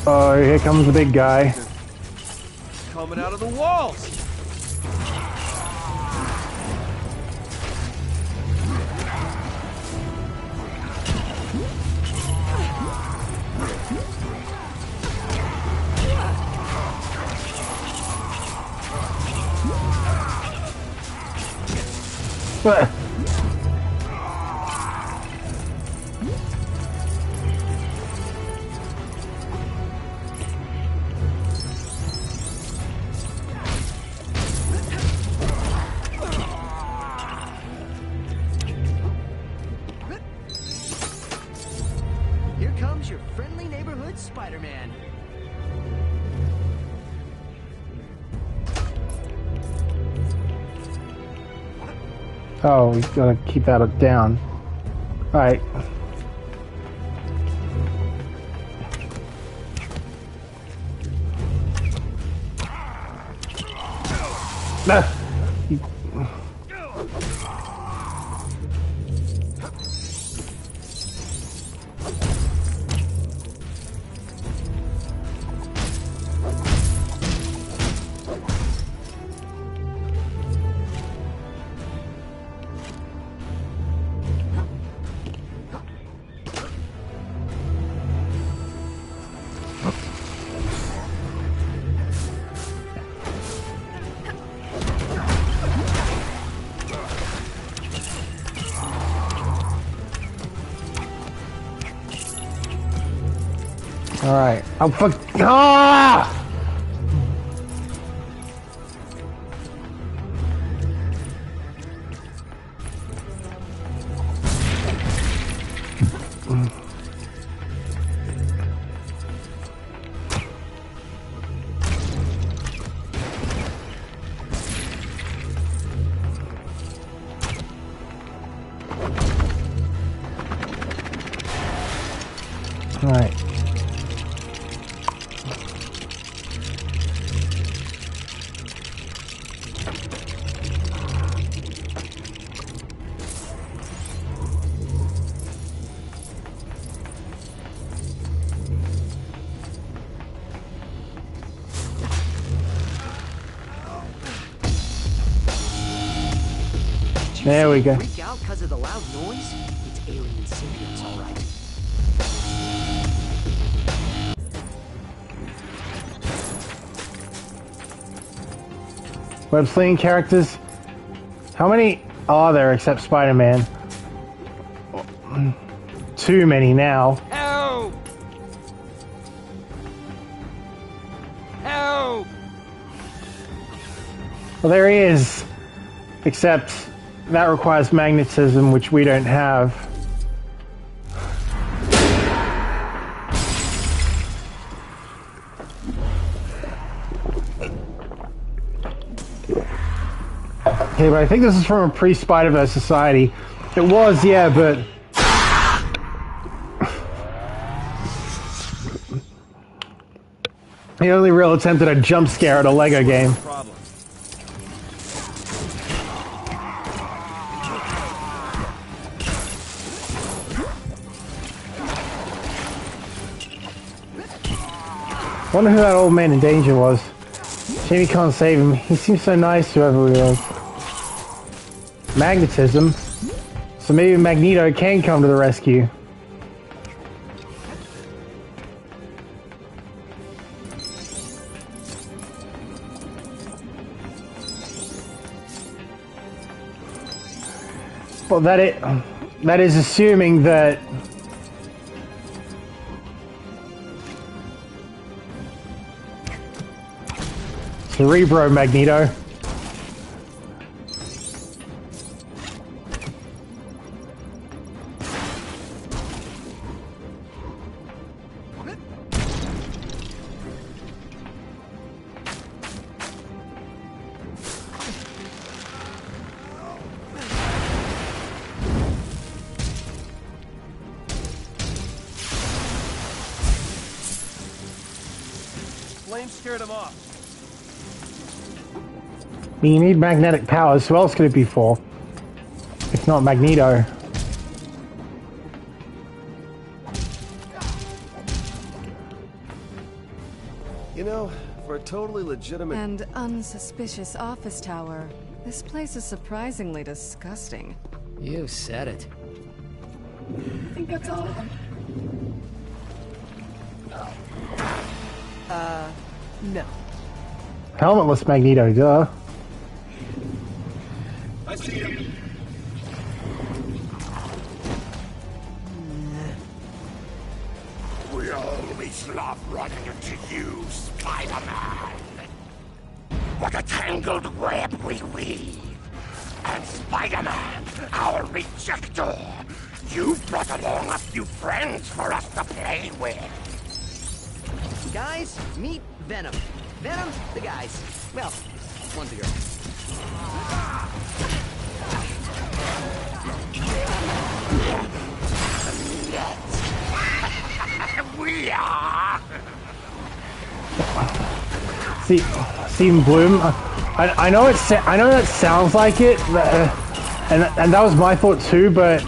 Oh, here comes the big guy. Coming out of the walls! What? Here comes your friendly neighborhood Spider-Man. Oh, we gotta keep that down. Alright. Ah. Alright. I'm fuck. Ah! Alright. There we go. Freak out because of the loud noise? It's alien symbiotes, all right. Web slinging characters. How many are there except Spider-Man? Too many now. Help! Help! Well, there he is. Except that requires magnetism, which we don't have. Okay, but I think this is from a pre-Spider-Verse society. It was, yeah, but... the only real attempt at a jump scare at a Lego game. Wonder who that old man in danger was. Jamie can't save him. He seems so nice to whoever he was. Magnetism. So maybe Magneto can come to the rescue. Well, that is assuming that Cerebro Magneto. Flame scared him off. I mean, you need magnetic powers. Who else could it be for? If not Magneto. You know, for a totally legitimate... And unsuspicious office tower, this place is surprisingly disgusting. You said it. I think that's all. No. Helmetless Magneto, duh. I see him. We always love running into you, Spider-Man. What a tangled web we weave. And Spider-Man, our rejector, you've brought along a few friends for us to play with. Guys, meet Venom. Venom, the guys. Well, one's a girl. We are. See, Stephen Bloom. I know I know that sounds like it, and that was my thought too. But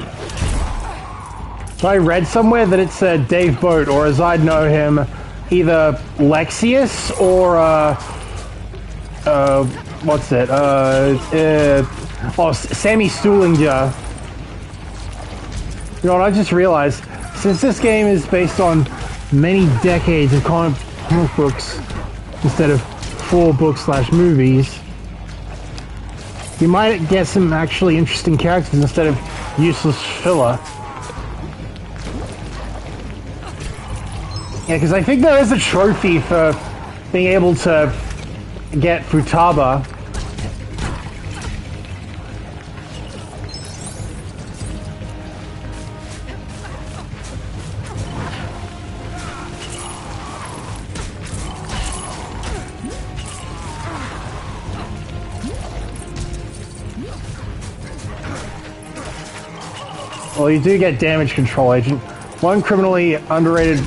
I read somewhere that it's Dave Boat, or as I'd know him, either Lexius or what's it? Sammy Stuhlinger. You know what? I just realized, since this game is based on many decades of comic books instead of 4 books/movies, you might get some actually interesting characters instead of useless filler. Yeah, because I think there is a trophy for being able to get Futaba. Well, you do get damage control agent. One criminally underrated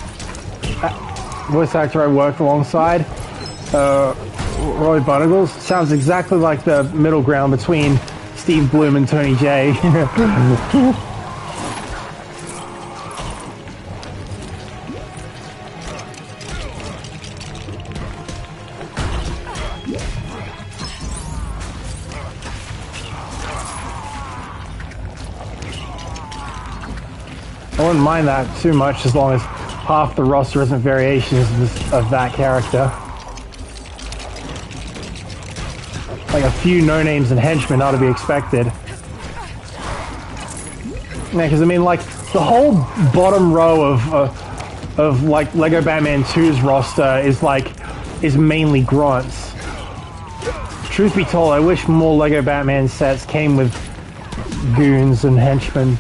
voice actor I worked alongside, Roy Bunnagles, sounds exactly like the middle ground between Steve Bloom and Tony Jay. I wouldn't mind that too much as long as half the roster isn't variations of that character. Like a few no-names and henchmen ought to be expected. Yeah, because I mean, like, the whole bottom row of like Lego Batman 2's roster is mainly grunts. Truth be told, I wish more Lego Batman sets came with goons and henchmen.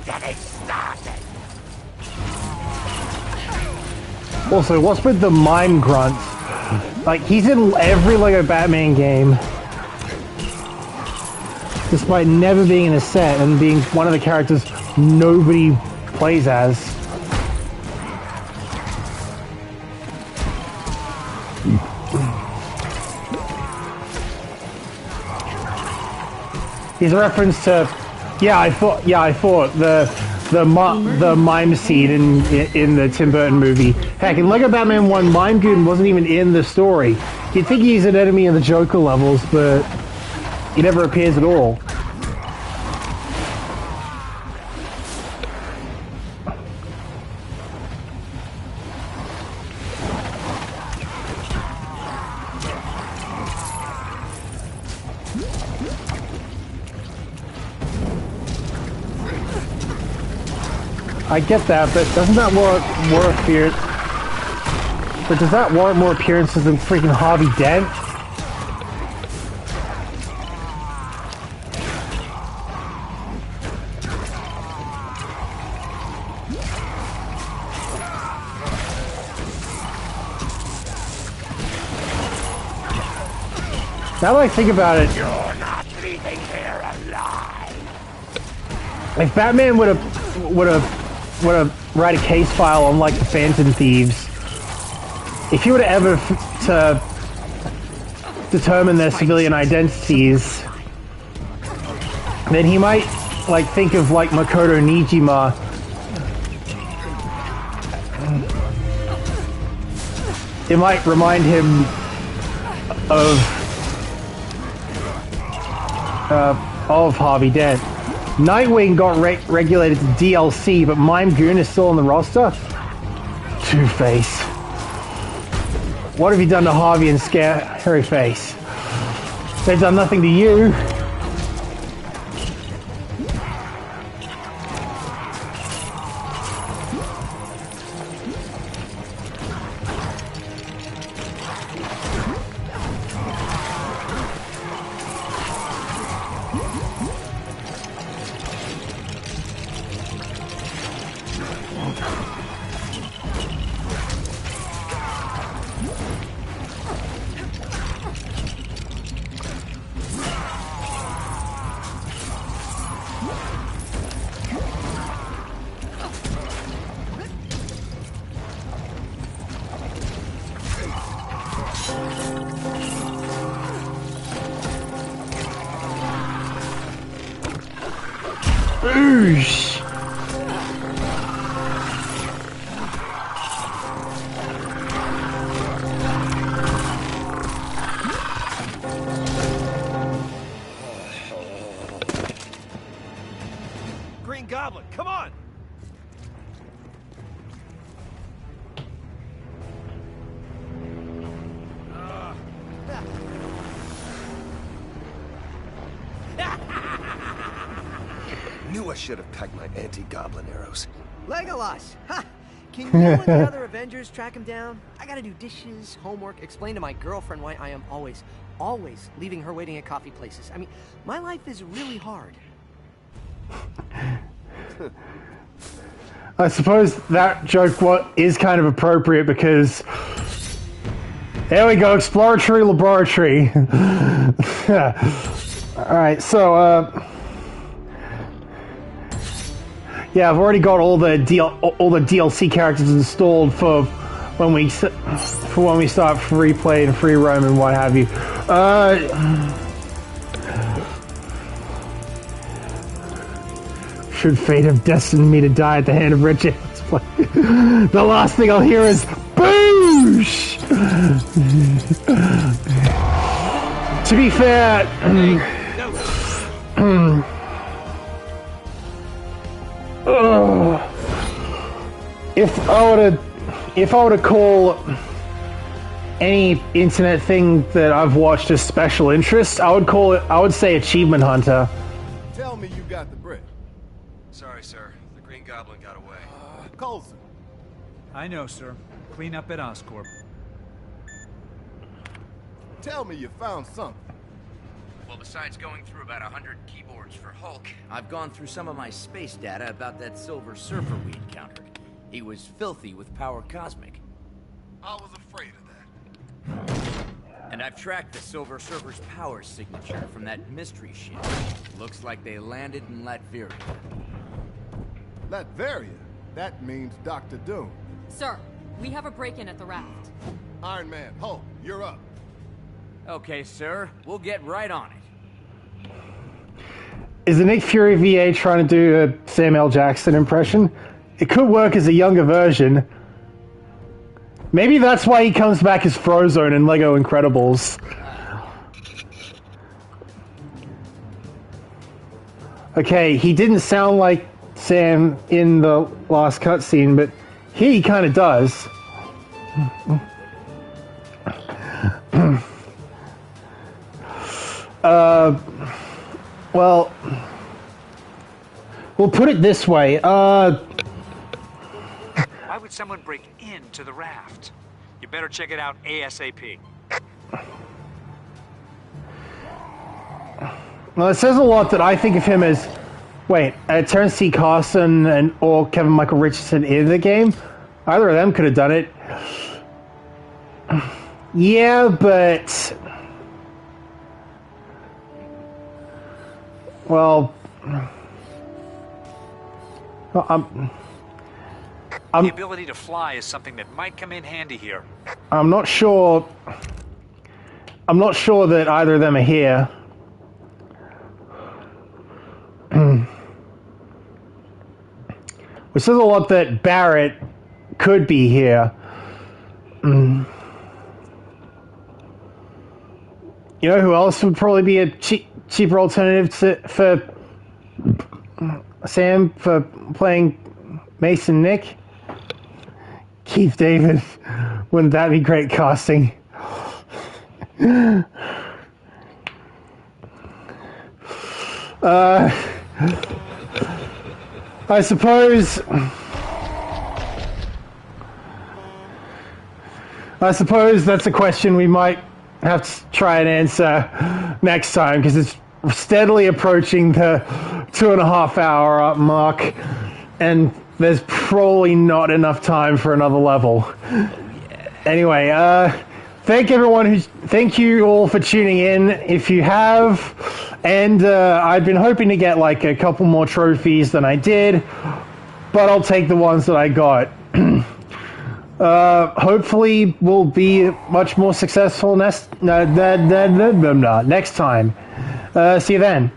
getting started. Also, what's with the mime grunts? Like, he's in every Lego Batman game, despite never being in a set and being one of the characters nobody plays as. He's a reference to, I thought the mime scene in the Tim Burton movie. Heck, in Lego Batman 1, Mime Goon wasn't even in the story. You'd think he's an enemy in the Joker levels, but he never appears at all. I get that, but doesn't that warrant more appearance? But does that warrant more appearances than freaking Harvey Dent? Now that I think about it, You're not leaving here alive. if Batman would have write a case file on like the Phantom Thieves, if he were to ever to determine their civilian identities, then he might like think of like Makoto Nijima. It might remind him of Harvey Dent. Nightwing got regulated to DLC, but Mime Goon is still on the roster? Two-Face. What have you done to Harvey and Scary Face? They've done nothing to you. Oosh. Green Goblin, come on! Knew I should have packed my anti-goblin arrows. Legolas! Ha! Can you and the other Avengers track him down? I gotta do dishes, homework, explain to my girlfriend why I am always leaving her waiting at coffee places. I mean, my life is really hard. I suppose that joke is kind of appropriate because there we go, exploratory laboratory. Alright, so yeah, I've already got all the DLC characters installed for when we start free play and free roam and what have you. Should fate have destined me to die at the hand of Richard, the last thing I'll hear is boosh! To be fair, if I were to call any internet thing that I've watched as special interest, I would say Achievement Hunter. Tell me you got the brick. Sorry, sir. The Green Goblin got away. Coulson. I know, sir. Clean up at Oscorp. Tell me you found something. Well, besides going through about 100 keyboards for Hulk, I've gone through some of my space data about that Silver Surfer we encountered. He was filthy with power cosmic. I was afraid of that. And I've tracked the Silver Surfer's power signature from that mystery ship. Looks like they landed in Latveria. Latveria? That means Dr. Doom. Sir, we have a break-in at the raft. Iron Man, Hulk, you're up. Okay, sir. We'll get right on it. Is the Nick Fury VA trying to do a Samuel L. Jackson impression? It could work as a younger version. Maybe that's why he comes back as Frozone in Lego Incredibles. Okay, he didn't sound like Sam in the last cutscene, but he kind of does. Well, we'll put it this way. Why would someone break into the raft? You better check it out ASAP. Well, it says a lot that I think of him as... Wait, Terrence C. Carson or Kevin Michael Richardson in the game? Either of them could have done it. Yeah, but... Well... The ability to fly is something that might come in handy here. I'm not sure that either of them are here. Which says a lot that Barrett could be here. You know who else would probably be a cheaper alternative for Sam for playing Mason Nick? Keith David. Wouldn't that be great casting? I suppose that's a question we might have to try and answer next time, because it's steadily approaching the 2.5 hour mark, and there's probably not enough time for another level. Anyway, thank you all for tuning in. If you have, and I've been hoping to get like a couple more trophies than I did, but I'll take the ones that I got. Hopefully we'll be much more successful next time. See you then.